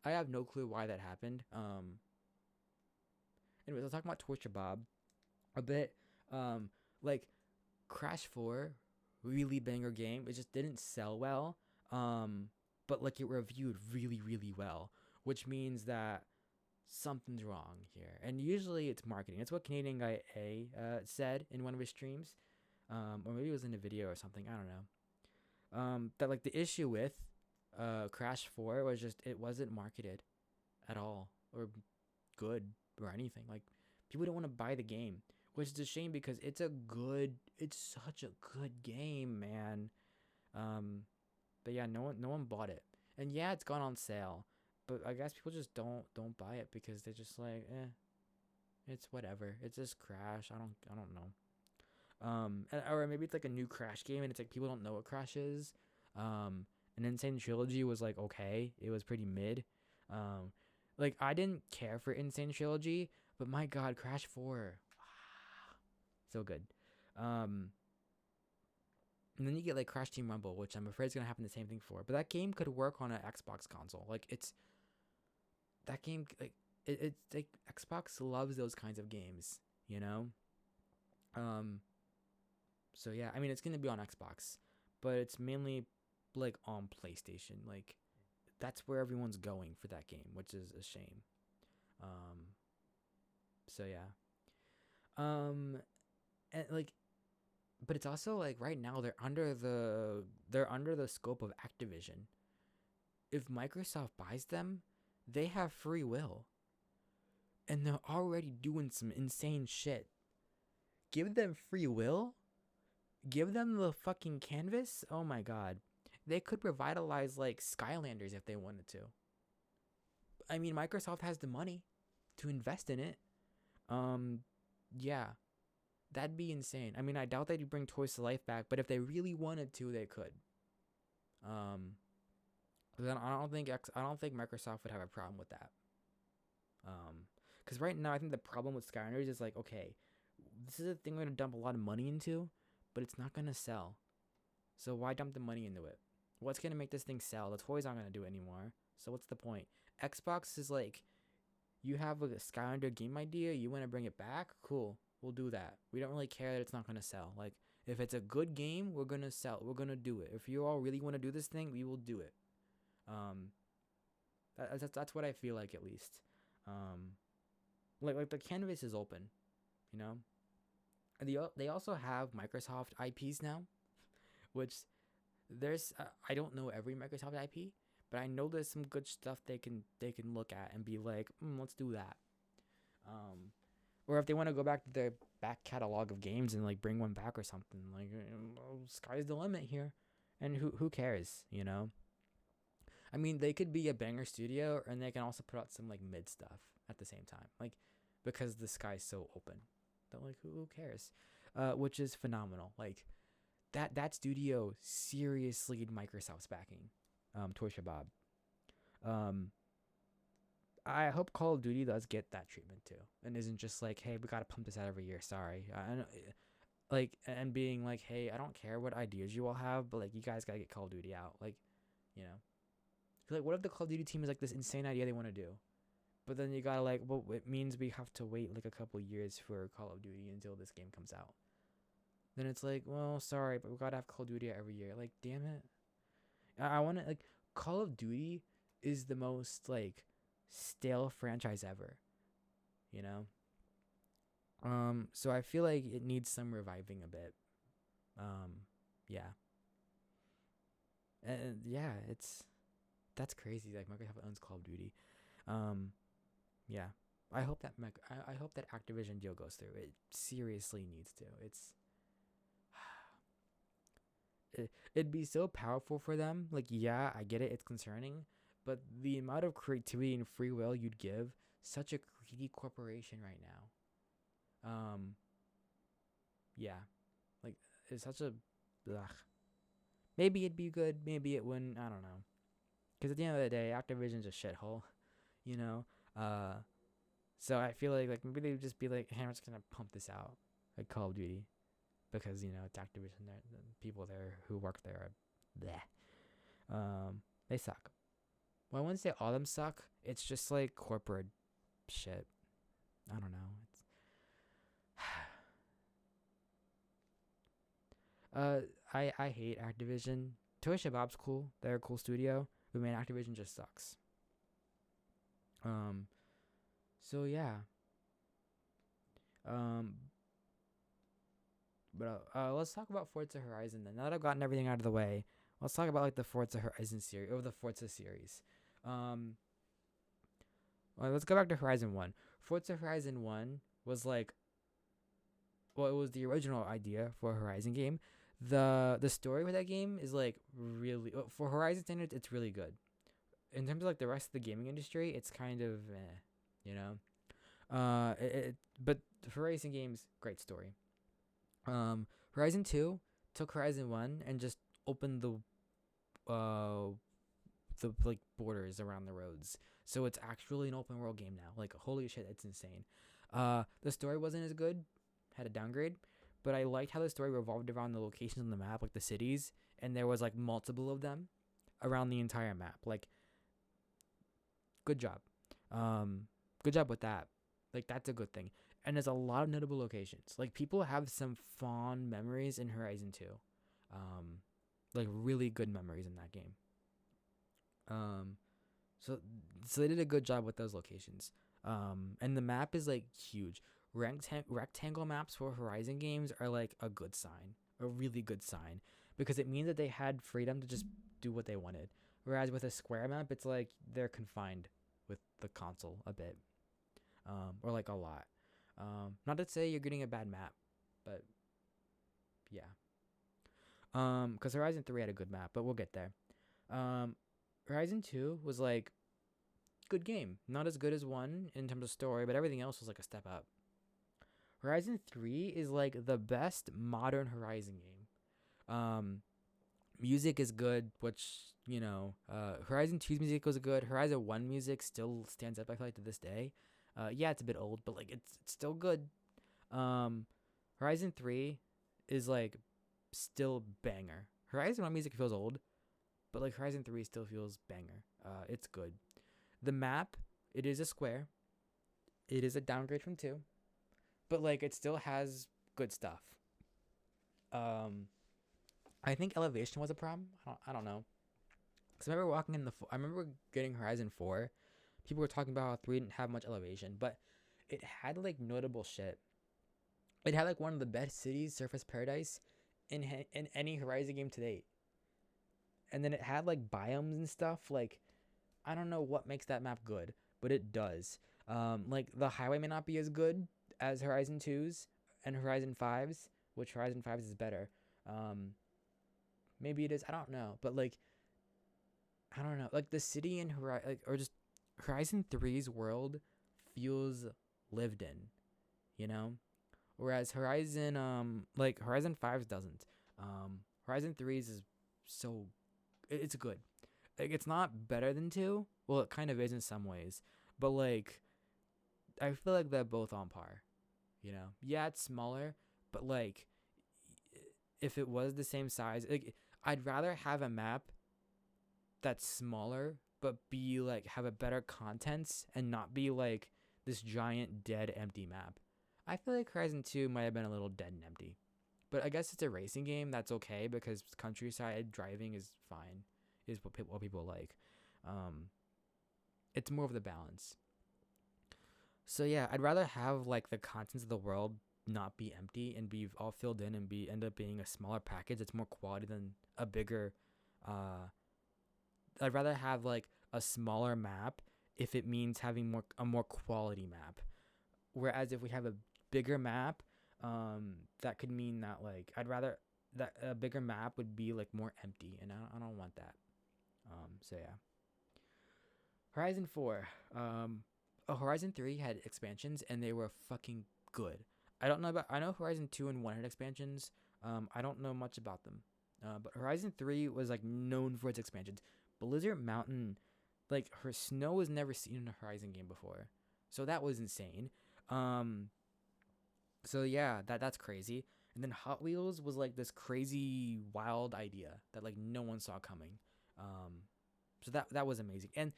I have no clue why that happened. Anyways, I'll talk about Torture Bob a bit. Like Crash 4, really banger game. It just didn't sell well. But like it reviewed really, really well, which means that something's wrong here. And usually it's marketing. It's what Canadian Guy A said in one of his streams. Or maybe it was in a video or something. I don't know. That like the issue with Crash 4 was just it wasn't marketed at all or good or anything. Like people don't want to buy the game, which is a shame because it's such a good game, man. But yeah, no one bought it. And yeah, it's gone on sale. But I guess people just don't buy it because they're just like, it's whatever. It's just Crash. I don't know. Or maybe it's like a new Crash game and it's like people don't know what Crash is. And Insane Trilogy was like okay, it was pretty mid. Like I didn't care for Insane Trilogy, but my God, Crash 4, so good. And then you get like Crash Team Rumble, which I'm afraid is gonna happen the same thing for. But that game could work on an Xbox console. Like it's that game like it's like Xbox loves those kinds of games, you know. So yeah, I mean it's gonna be on Xbox, but it's mainly like on PlayStation. Like that's where everyone's going for that game, which is a shame. So yeah. And like, but it's also like right now they're under the scope of Activision. If Microsoft buys them, they have free will, and they're already doing some insane shit. Give them free will. Give them the fucking canvas. Oh my God. They could revitalize like Skylanders if they wanted to. I mean, Microsoft has the money to invest in it. Um, yeah, that'd be insane. I mean, I doubt they'd bring Toys to Life back, but if they really wanted to, they could. Um, then I don't think Microsoft would have a problem with that. Because right now I think the problem with Skylanders is like, okay, this is a thing we're gonna dump a lot of money into, but it's not gonna sell. So why dump the money into it? What's gonna make this thing sell? The toys aren't gonna do it anymore. So what's the point? Xbox is like, you have a Skylander game idea, you want to bring it back? Cool, we'll do that. We don't really care that it's not gonna sell. Like, if it's a good game, we're gonna sell. We're gonna do it. If you all really want to do this thing, we will do it. Um, that's what I feel like, at least. Um, like the canvas is open, you know. And they also have Microsoft IPs now, which there's I don't know every Microsoft IP, but I know there's some good stuff they can look at and be like, let's do that. Or if they want to go back to their back catalog of games and like bring one back or something, like sky's the limit here, and who cares, you know? I mean, they could be a banger studio, and they can also put out some like mid stuff at the same time, like because the sky's so open. That like who cares? Which is phenomenal. Like that studio seriously need Microsoft's backing. Toy Shabab. I hope Call of Duty does get that treatment too, and isn't just like, hey, we gotta pump this out every year. Sorry, I know, like, and being like, hey, I don't care what ideas you all have, but like, you guys gotta get Call of Duty out, like, you know. Like, what if the Call of Duty team is like this insane idea they want to do, but then you gotta like, well, it means we have to wait like a couple years for Call of Duty until this game comes out. Then it's like, well, sorry, but we gotta have Call of Duty every year. Like, damn it. I want to like Call of Duty is the most like stale franchise ever, you know. So I feel like it needs some reviving a bit. Yeah, and yeah, that's crazy. Like Microsoft owns Call of Duty. Um, yeah. I hope that I hope that Activision deal goes through. It seriously needs to. It'd be so powerful for them. Like, yeah, I get it. It's concerning, but the amount of creativity and free will you'd give such a greedy corporation right now. Yeah, like it's such a. Ugh. Maybe it'd be good. Maybe it wouldn't. I don't know. Because at the end of the day, Activision's a shithole, you know. So I feel like maybe they would just be like, hey, I'm just gonna pump this out, like Call of Duty, because it's Activision. The people there who work there are bleh. They suck. Well, I wouldn't say all of them suck. It's just like corporate shit. I don't know. I hate Activision. Toy Shabab's cool. They're a cool studio. But man, Activision just sucks. So yeah. Um. But let's talk about Forza Horizon then. Now that I've gotten everything out of the way, let's talk about like the Forza Horizon series or the Forza series. Well, let's go back to Horizon 1. Forza Horizon 1 was like, well, it was the original idea for a Horizon game. The story for that game is like really, for Horizon standards, it's really good. In terms of like the rest of the gaming industry, it's kind of you know. But for racing games, great story. Horizon 2 took Horizon 1 and just opened the like borders around the roads. So it's actually an open world game now. Like, holy shit, it's insane. The story wasn't as good, had a downgrade, but I liked how the story revolved around the locations on the map, like the cities, and there was like multiple of them around the entire map. Like, good job. Good job with that. Like, that's a good thing. And there's a lot of notable locations. Like, people have some fond memories in Horizon 2. Like, really good memories in that game. So they did a good job with those locations. And the map is like huge. Rectangle maps for Horizon games are like a good sign, a really good sign, because it means that they had freedom to just do what they wanted. Whereas with a square map, it's like they're confined with the console a bit, or like a lot. Not to say you're getting a bad map, but yeah. Because Horizon 3 had a good map, but we'll get there. Horizon 2 was like good game. Not as good as 1 in terms of story, but everything else was like a step up. Horizon 3 is like the best modern Horizon game. Music is good, which, Horizon 2's music was good. Horizon 1 music still stands up, I feel like, to this day. Yeah, it's a bit old, but like it's still good. Horizon 3 is like still banger. Horizon 1 music feels old, but like Horizon 3 still feels banger. It's good. The map, it is a square. It is a downgrade from 2, but like it still has good stuff. I think elevation was a problem. I don't know. Cause I remember walking in I remember getting Horizon 4. People were talking about how 3 didn't have much elevation, but it had like notable shit. It had like one of the best cities, Surface Paradise, in any Horizon game to date. And then it had like biomes and stuff. Like, I don't know what makes that map good, but it does. Like the highway may not be as good as Horizon 2's and Horizon 5's, which Horizon 5's is better. Maybe it is. I don't know, but like, I don't know. Like the city in Horizon, like, or just Horizon 3's world feels lived in, you know. Whereas Horizon 5's doesn't. Horizon 3's is so, it's good. Like it's not better than 2. Well, it kind of is in some ways, but like, I feel like they're both on par. You know, yeah, it's smaller, but like, if it was the same size, like, I'd rather have a map that's smaller but be like have a better contents and not be like this giant dead empty map. I feel like Horizon 2 might have been a little dead and empty. But I guess it's a racing game, that's okay because countryside driving is fine. Is what people like. It's more of the balance. So yeah, I'd rather have like the contents of the world not be empty and be all filled in and be end up being a smaller package that's more quality than a bigger I'd rather have like a smaller map if it means having a more quality map. Whereas if we have a bigger map, that could mean that like I'd rather that a bigger map would be like more empty, and I don't want that. So yeah. Horizon 4. Horizon 3 had expansions and they were fucking good. I know Horizon 2 and 1 had expansions. I don't know much about them. But Horizon 3 was like known for its expansions. Blizzard Mountain, like her snow was never seen in a Horizon game before. So that was insane. So yeah, that's crazy. And then Hot Wheels was like this crazy wild idea that like no one saw coming. So that was amazing. And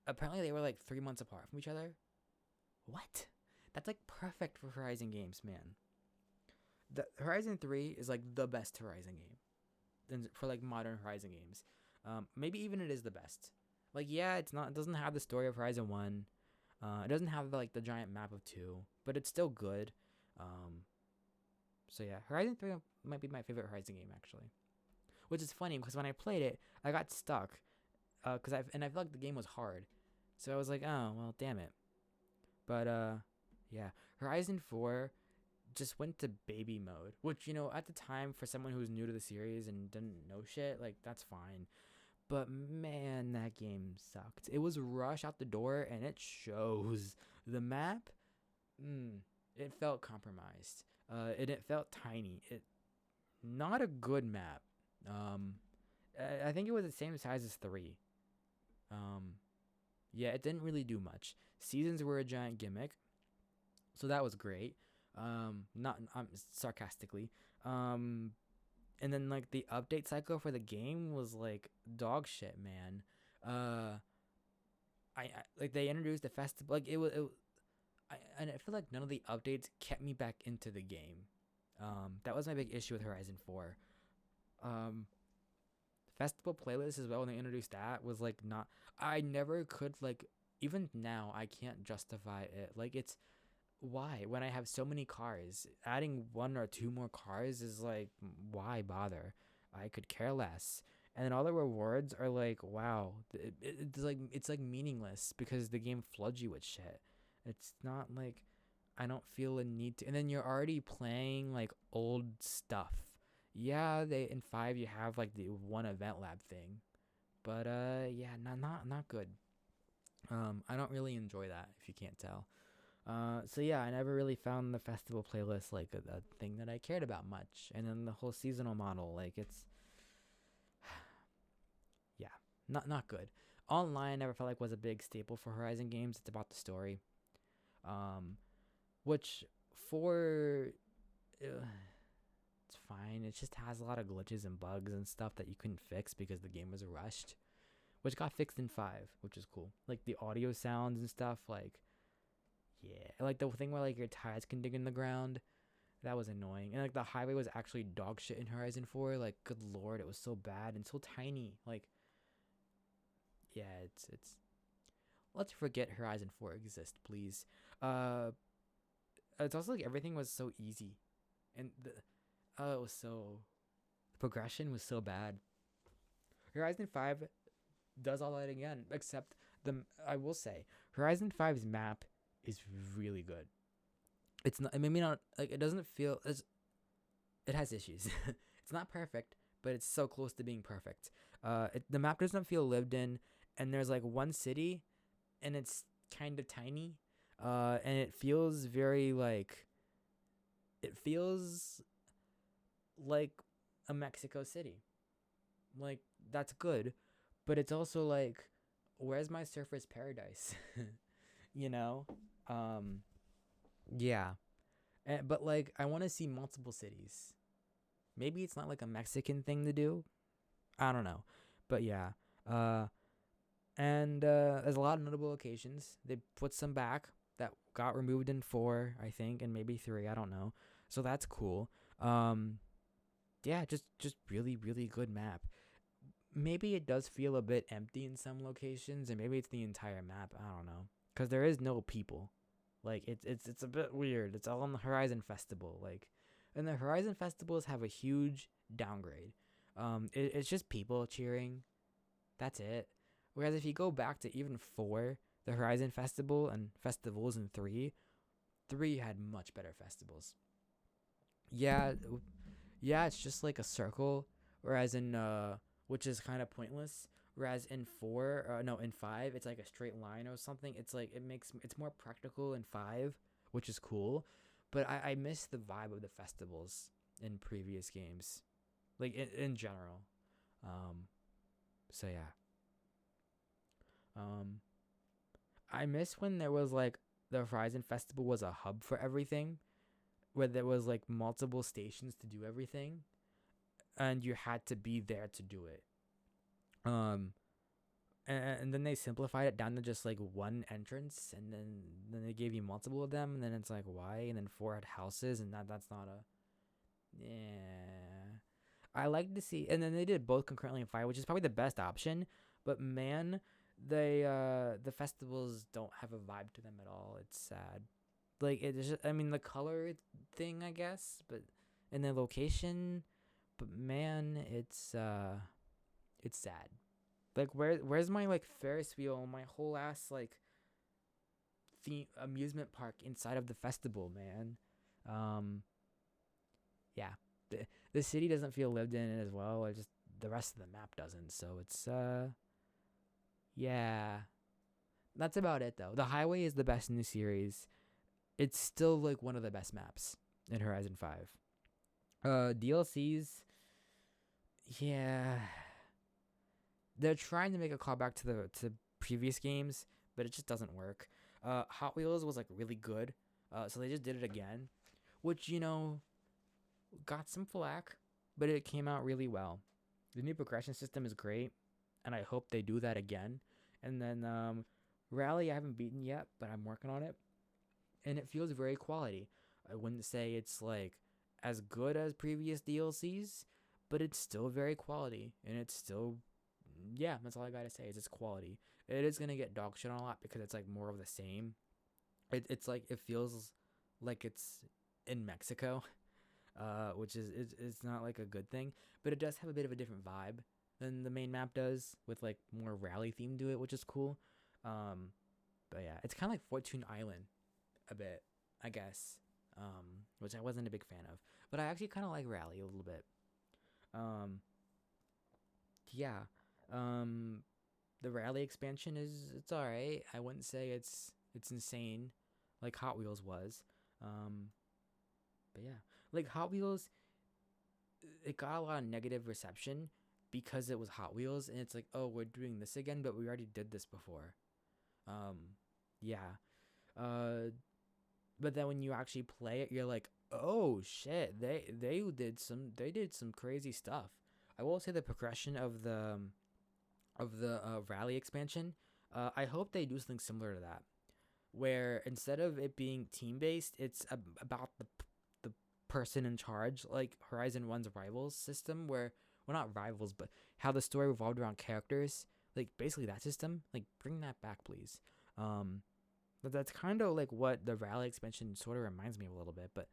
apparently they were like 3 months apart from each other. What? That's like perfect for Horizon games, man. The Horizon 3 is like the best Horizon game. And for like modern Horizon games. Maybe even it is the best. Like yeah, it doesn't have the story of Horizon 1. It doesn't have like the giant map of 2, but it's still good. So yeah, Horizon 3 might be my favorite Horizon game actually. Which is funny because when I played it, I got stuck. I feel like the game was hard. So I was like, oh, well, damn it. But yeah, Horizon 4 just went to baby mode, which, at the time for someone who's new to the series and didn't know shit, like that's fine. But man, that game sucked. It was rush out the door and it shows. The map, it felt compromised. It felt tiny. Not a good map. I think it was the same size as 3. Yeah, it didn't really do much. Seasons were a giant gimmick, so that was great. Not sarcastically. And then like the update cycle for the game was like dog shit, man. I like they introduced the festival, like and I feel like none of the updates kept me back into the game. That was my big issue with Horizon 4. Festival playlist as well, when they introduced that, was like not, I never could, like, even now I can't justify it. Like, it's why, when I have so many cars, adding 1 or 2 more cars is like, why bother? I could care less. And then all the rewards are like, wow, it's like meaningless because the game floods you with shit. It's not like, I don't feel a need to. And then you're already playing like old stuff. Yeah, they in 5 you have like the one event lab thing, but yeah, not good. I don't really enjoy that if you can't tell. So yeah, I never really found the festival playlist like a thing that I cared about much. And then the whole seasonal model, like it's yeah, not good. Online, I never felt like was a big staple for Horizon games. It's about the story, um, which for it's fine. It just has a lot of glitches and bugs and stuff that you couldn't fix because the game was rushed, which got fixed in five, which is cool. Like the audio sounds and stuff, like yeah, like the thing where like your tires can dig in the ground. That was annoying. And like the highway was actually dog shit in Horizon 4. Like, good lord, it was so bad and so tiny. Like, yeah, it's let's forget Horizon 4 exists, please. Uh it's also like everything was so easy. And the it was so the progression was so bad. Horizon 5 does all that again, except the I will say, Horizon Five's map is really good. It's not maybe not like it doesn't feel it has issues. It's not perfect, but it's so close to being perfect. The map doesn't feel lived in, and there's like one city, and it's kind of tiny, and it feels very like it feels like a Mexico City. Like that's good, but it's also like, where's my surfer's paradise? you know, um, yeah. But like, I want to see multiple cities. Maybe it's not like a Mexican thing to do. I don't know, but yeah. Uh, and there's a lot of notable occasions. They put some back that got removed in 4, I think, and maybe 3. I don't know. So that's cool. Um, yeah, just really really good map. Maybe it does feel a bit empty in some locations, and maybe it's the entire map. I don't know, because there is no people. Like it's a bit weird. It's all on the Horizon Festival. Like, and the Horizon Festivals have a huge downgrade. It's just people cheering. That's it. Whereas if you go back to even 4, the Horizon Festival and festivals in 3 had much better festivals. Yeah, yeah, it's just like a circle. Whereas in which is kind of pointless. Whereas in 4, no, in 5, it's like a straight line or something. It's like it's more practical in 5, which is cool. But I miss the vibe of the festivals in previous games, like in general. Um, so yeah. Um, I miss when there was like the Horizon Festival was a hub for everything, where there was like multiple stations to do everything, and you had to be there to do it. Um, and then they simplified it down to just like one entrance, and then they gave you multiple of them, and then it's like why? And then 4 had houses, and that's not a yeah. I like to see, and then they did both concurrently in 5, which is probably the best option. But man, the festivals don't have a vibe to them at all. It's sad. Like it's just, I mean, the color thing, I guess, but and the location, but man, it's sad. Like where's my like Ferris wheel, my whole ass like theme amusement park inside of the festival, man. Um, yeah, the city doesn't feel lived in as well. Or just the rest of the map doesn't. So it's yeah, that's about it though. The highway is the best in the series. It's still like one of the best maps in Horizon 5. DLCs, yeah, they're trying to make a callback to previous games, but it just doesn't work. Hot Wheels was like really good, so they just did it again, which got some flack, but it came out really well. The new progression system is great, and I hope they do that again. And then Rally I haven't beaten yet, but I'm working on it, and it feels very quality. I wouldn't say it's like as good as previous DLCs, but it's still very quality, and it's still yeah. That's all I gotta say is it's quality. It is gonna get dog shit on a lot because it's like more of the same. It's like it feels like it's in Mexico, which is it's not like a good thing, but it does have a bit of a different vibe than the main map does, with like more rally theme to it, which is cool. Um, but yeah, it's kind of like Fortune Island a bit, I guess, which I wasn't a big fan of, but I actually kind of like rally a little bit. Um, yeah, um, The rally expansion it's all right. I wouldn't say it's insane, like Hot Wheels was. Um, but yeah, like Hot Wheels, it got a lot of negative reception because it was Hot Wheels, and it's like, oh, we're doing this again, but we already did this before. Um, yeah. Uh, but then when you actually play it, you're like, oh shit, they did some crazy stuff. I will say the progression of the rally expansion. I hope they do something similar to that, where instead of it being team based, it's about the person in charge, like Horizon One's rivals system, where well not rivals, but how the story revolved around characters, like basically that system. Like bring that back, please. Um, but that's kind of like what the rally expansion sort of reminds me of a little bit, but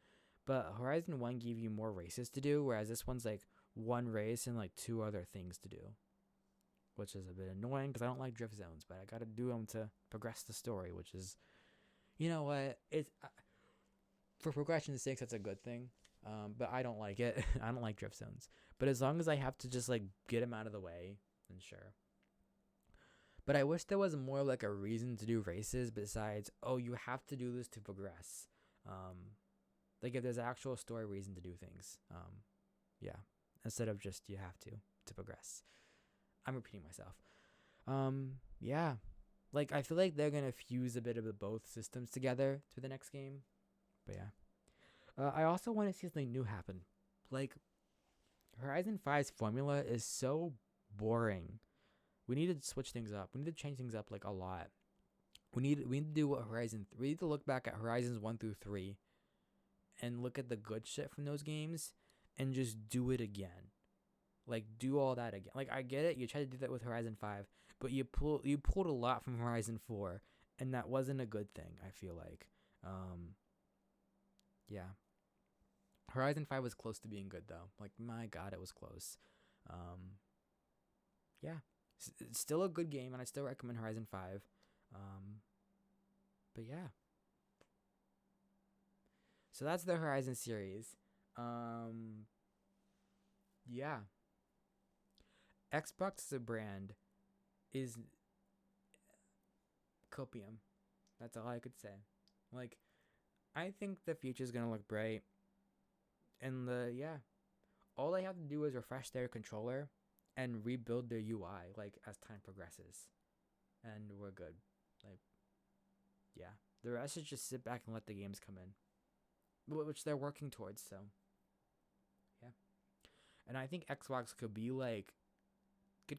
Horizon One gave you more races to do, whereas this one's like one race and like two other things to do, which is a bit annoying because I don't like drift zones, but I gotta do them to progress the story, which is, you know what, it's for progression's sake, that's a good thing. But I don't like it. I don't like drift zones. But as long as I have to just like get them out of the way, then sure. But I wish there was more like a reason to do races besides, oh, you have to do this to progress. Like if there's an actual story reason to do things. Yeah, instead of just you have to progress. I'm repeating myself. Yeah, like I feel like they're gonna fuse a bit of the both systems together to the next game. But yeah, I also want to see something new happen. Like Horizon 5's formula is so boring. We need to switch things up. We need to change things up like a lot. We need to do what Horizon 3. We need to look back at Horizons 1 through 3 and look at the good shit from those games and just do it again. Like do all that again. Like I get it, you tried to do that with Horizon 5, but you pulled a lot from Horizon 4 and that wasn't a good thing, I feel like. Yeah. Horizon 5 was close to being good though. Like my god, it was close. Yeah. It's still a good game and I still recommend Horizon 5. But yeah. So that's the Horizon series. Yeah. Xbox as a brand is copium. That's all I could say. Like I think the future's going to look bright and all they have to do is refresh their controller and rebuild their UI like as time progresses. And we're good. Like yeah. The rest is just sit back and let the games come in, which they're working towards, so yeah. And I think Xbox could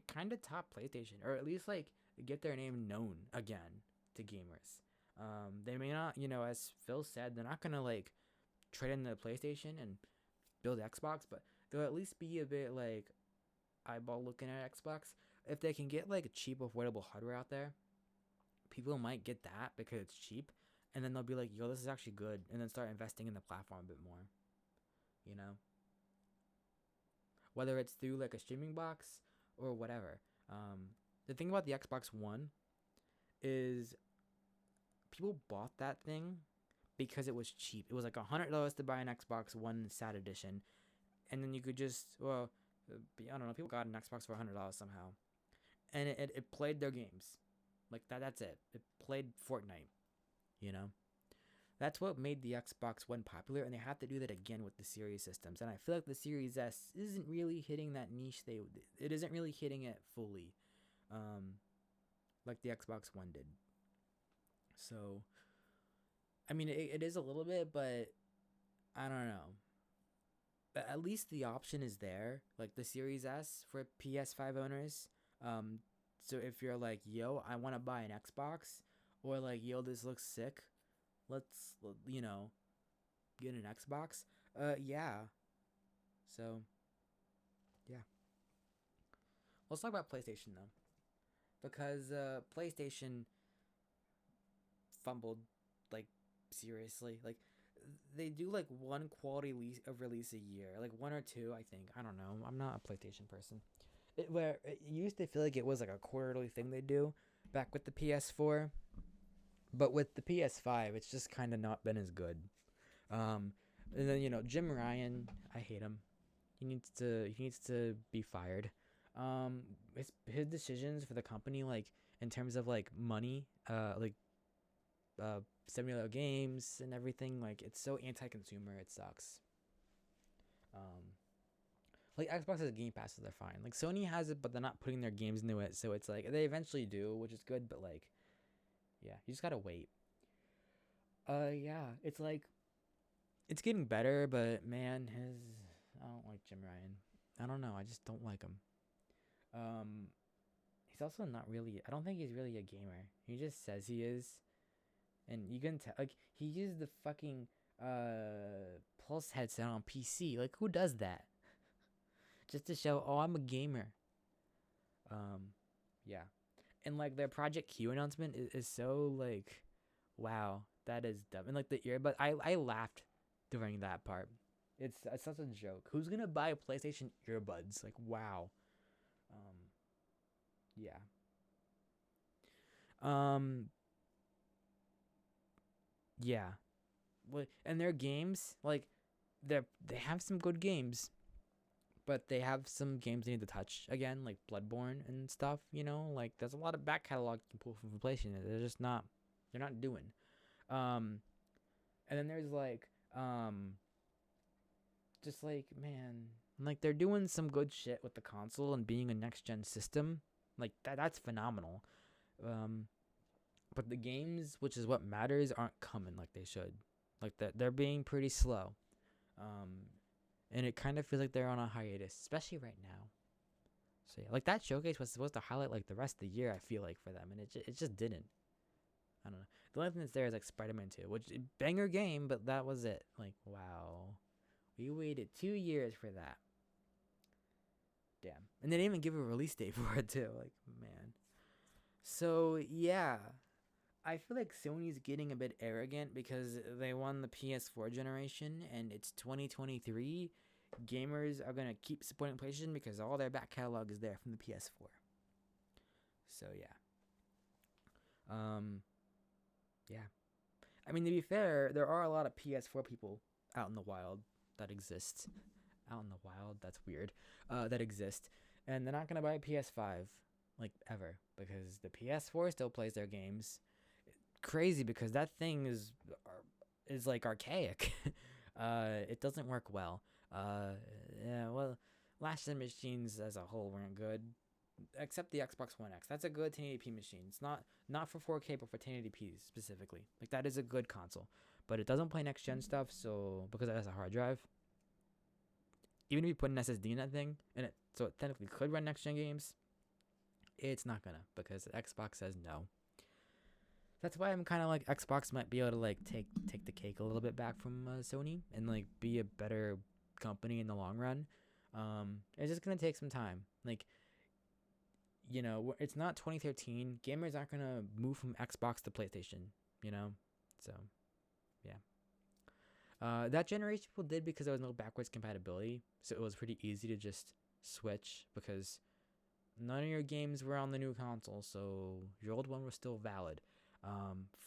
kind of top PlayStation, or at least like get their name known again to gamers. They may not, as Phil said, they're not gonna like trade in the PlayStation and build Xbox, but they'll at least be a bit like eyeball looking at Xbox. If they can get like cheap, affordable hardware out there, people might get that because it's cheap, and then they'll be like, "Yo, this is actually good," and then start investing in the platform a bit more. You know, whether it's through like a streaming box or whatever. The thing about the Xbox One is people bought that thing because it was cheap. It was like $100 to buy an Xbox One Sat Edition, and then you could just I don't know. People got an Xbox for $100 somehow, and it played their games, like that. That's it. It played Fortnite. You know, that's what made the Xbox One popular, and they have to do that again with the Series systems. And I feel like the Series S isn't really hitting that niche. It isn't really hitting it fully, like the Xbox One did. So, I mean, it is a little bit, but I don't know. But at least the option is there, like the Series S for PS5 owners. Um, so if you're like, yo, I want to buy an Xbox, or like, yo, this looks sick, let's get an Xbox. Yeah. So yeah, let's talk about PlayStation though, because PlayStation fumbled like seriously. Like they do like one quality release a year, like one or two, I think. I don't know. I'm not a PlayStation person. Where it used to feel like it was like a quarterly thing they do back with the PS4, but with the PS5, it's just kind of not been as good. And then Jim Ryan, I hate him. He needs to be fired. His decisions for the company, like in terms of like money, similar games and everything, like it's so anti-consumer. It sucks. Um, like Xbox has Game Pass, so they're fine. Like Sony has it, but they're not putting their games into it, so it's like they eventually do, which is good. But like, yeah, you just gotta wait. Yeah, it's like it's getting better, but man, his I don't like Jim Ryan. I don't know. I just don't like him. Um, he's also not really. I don't think he's really a gamer. He just says he is, and you can tell. Like he used the fucking Pulse headset on PC. Like who does that? Just to show, oh, I'm a gamer. Um, yeah, and like their Project Q announcement is so like, wow, that is dumb. And like the earbud, I laughed during that part. It's such a joke. Who's gonna buy PlayStation earbuds? Like wow. Um, yeah. Um, yeah. And their games, like they have some good games, but they have some games they need to touch again, like Bloodborne and stuff. Like there's a lot of back catalog you can pull from PlayStation. They're not doing. Um, and then there's like just like man, like they're doing some good shit with the console and being a next gen system. Like that's phenomenal. Um, but the games, which is what matters, aren't coming like they should. Like they're being pretty slow. Um, and it kind of feels like they're on a hiatus, especially right now. So yeah, like that showcase was supposed to highlight like the rest of the year. I feel like for them, and it just didn't. I don't know. The only thing that's there is like Spider-Man 2, which banger game, but that was it. Like wow, we waited 2 years for that. Damn, and they didn't even give a release date for it too. Like man. So yeah, I feel like Sony's getting a bit arrogant because they won the PS4 generation and it's 2023. Gamers are gonna keep supporting PlayStation because all their back catalog is there from the PS4. So yeah, um, yeah. I mean, to be fair, there are a lot of PS4 people out in the wild that exist. Out in the wild, that's weird. That exist, and they're not gonna buy a PS5 like ever because the PS4 still plays their games. Crazy because that thing is like archaic. It doesn't work well. Yeah, well, last gen machines as a whole weren't good, except the Xbox One X. That's a good 1080p machine. It's not for 4K, but for 1080p specifically. Like that is a good console, but it doesn't play next gen stuff. So because it has a hard drive, even if you put an SSD in that thing, and so it technically could run next gen games, it's not gonna because Xbox says no. That's why I'm kind of like Xbox might be able to like take the cake a little bit back from Sony and like be a better company in the long run. It's just gonna take some time. Like it's not 2013. Gamers aren't gonna move from Xbox to PlayStation. You know, so yeah. That generation people did because there was no backwards compatibility, so it was pretty easy to just switch because none of your games were on the new console, so your old one was still valid.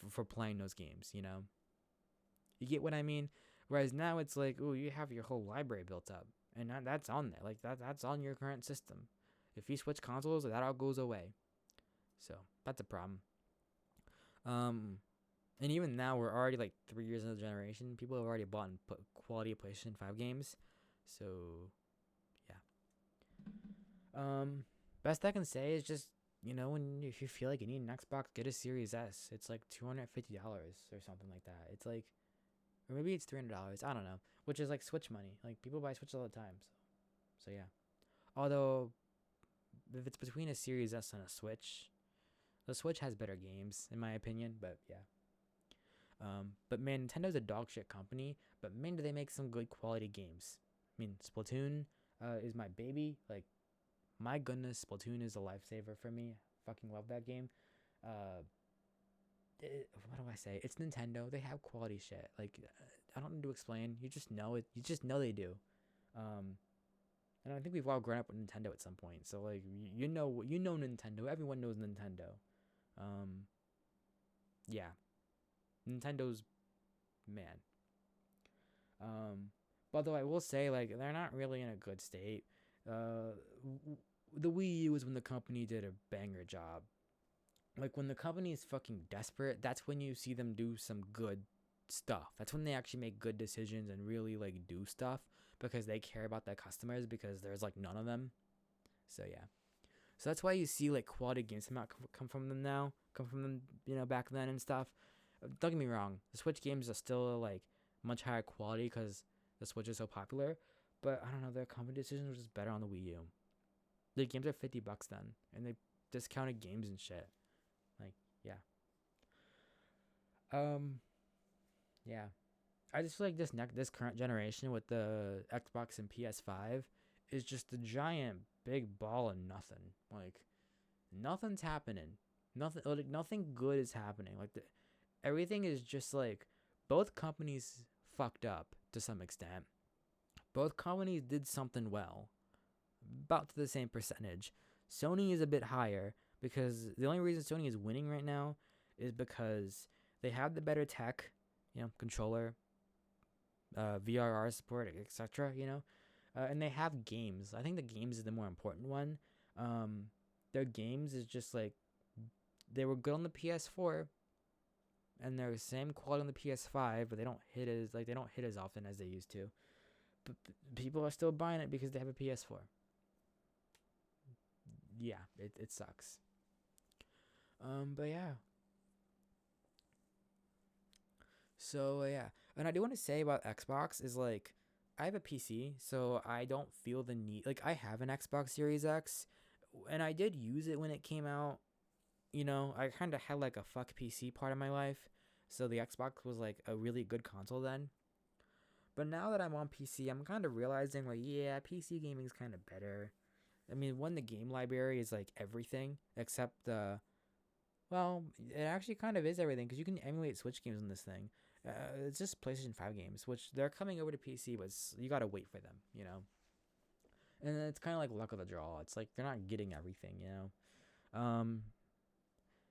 For playing those games, you get what I mean. Whereas now it's like, oh, you have your whole library built up, and that's on there. Like that's on your current system. If you switch consoles, that all goes away. So that's a problem. And even now we're already like 3 years into the generation. People have already bought and put quality PlayStation 5 games. So yeah. Best I can say is just if you feel like you need an Xbox, get a Series S. It's like $250 or something like that. It's like, or maybe it's $300. I don't know, which is like Switch money. Like people buy Switch all the time. So yeah. Although, if it's between a Series S and a Switch, the Switch has better games in my opinion. But yeah. But man, Nintendo's a dog shit company. But man, do they make some good quality games. I mean, Splatoon is my baby. Like, my goodness, Splatoon is a lifesaver for me. Fucking love that game. What do I say? It's Nintendo. They have quality shit. Like, I don't need to explain. You just know it. You just know they do. And I think we've all grown up with Nintendo at some point. So like, you know Nintendo. Everyone knows Nintendo. Yeah, Nintendo's man. But though I will say, like, they're not really in a good state. the Wii U is when the company did a banger job. Like when the company is fucking desperate, that's when you see them do some good stuff. That's when they actually make good decisions and really like do stuff because they care about their customers because there's like none of them. So yeah. So that's why you see like quality games come from them now, come from them, back then and stuff. Don't get me wrong, the Switch games are still like much higher quality because the Switch is so popular. But I don't know, their company decisions were just better on the Wii U. The games are $50 then, and they discounted games and shit. Like, yeah. Um, yeah. I just feel like this current generation with the Xbox and PS5 is just a giant big ball of nothing. Like, nothing's happening. Nothing good is happening. Like everything is just like both companies fucked up to some extent. Both companies did something well, about to the same percentage. Sony is a bit higher because the only reason Sony is winning right now is because they have the better tech, controller, VRR support, etc. And they have games. I think the games is the more important one. Their games is just like they were good on the PS4, and they're the same quality on the PS5, but they don't hit as often as they used to. But people are still buying it because they have a PS4. Yeah, it sucks. But yeah. So yeah, and I do want to say about Xbox is like I have a PC, so I don't feel the need. Like I have an Xbox Series X, and I did use it when it came out. I kind of had like a fuck PC part of my life, so the Xbox was like a really good console then. But now that I'm on PC, I'm kind of realizing like, yeah, PC gaming is kind of better. I mean, the game library is like everything except well, it actually kind of is everything because you can emulate Switch games on this thing. It's just PlayStation 5 games, which they're coming over to PC, but you gotta wait for them. And it's kind of like luck of the draw. It's like they're not getting everything.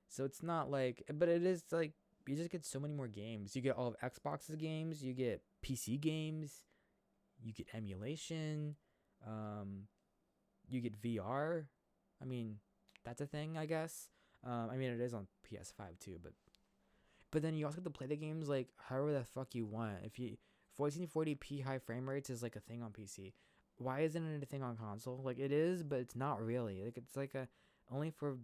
So it's not like, but it is like you just get so many more games. You get all of Xbox's games, you get PC games, you get emulation, you get VR. I mean, that's a thing, I guess. I mean, it is on PS5 too, but then you also get to play the games like however the fuck you want. If you 1440p high frame rates is like a thing on PC. Why isn't it a thing on console? Like it is, but it's not really. Like it's like a only for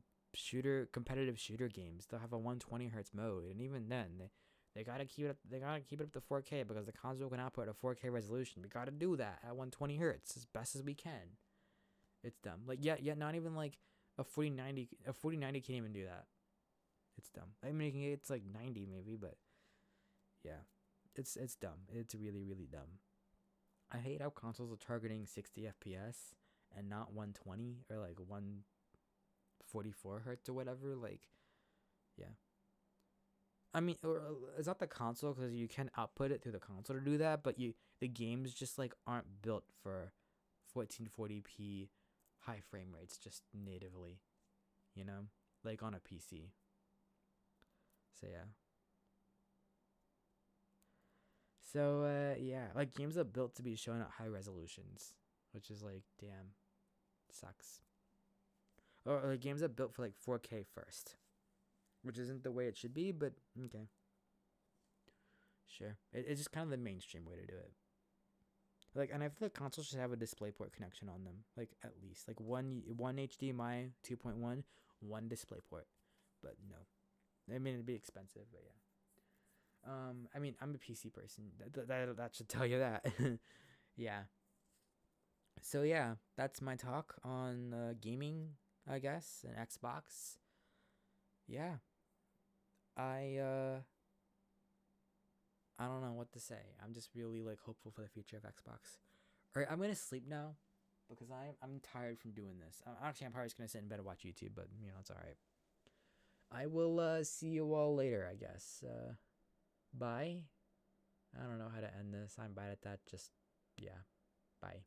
competitive shooter games. They'll have a 120 hertz mode, and even then they gotta keep it up. They gotta keep it up to 4K because the console can output a 4K resolution. We gotta do that at 120 hertz as best as we can. It's dumb. Like yeah, not even like a 4090 can't even do that. It's dumb. I mean, it's like 90 maybe, but yeah, it's dumb. It's really really dumb. I hate how consoles are targeting 60 FPS and not 120 or like 144 hertz or whatever. Like, yeah. I mean, or it's not the console because you can output it through the console to do that, but the games just like aren't built for 1440p high frame rates just natively, like on a PC. So yeah. So yeah, like games are built to be shown at high resolutions, which is like damn, sucks. Or like games are built for like 4K first, which isn't the way it should be, but okay. Sure. It's just kind of the mainstream way to do it. Like, and I feel like consoles should have a DisplayPort connection on them, like at least like one HDMI 2.1, one DisplayPort. But no, I mean it'd be expensive, but yeah. I mean I'm a PC person. That should tell you that. Yeah. So yeah, that's my talk on gaming, I guess, and Xbox. Yeah. I I don't know what to say. I'm just really like hopeful for the future of Xbox. All right, I'm gonna sleep now because I'm tired from doing this. I'm probably just gonna sit in bed and watch YouTube, but it's all right. I will see you all later, I guess. Bye. I don't know how to end this. I'm bad at that. Just yeah. Bye.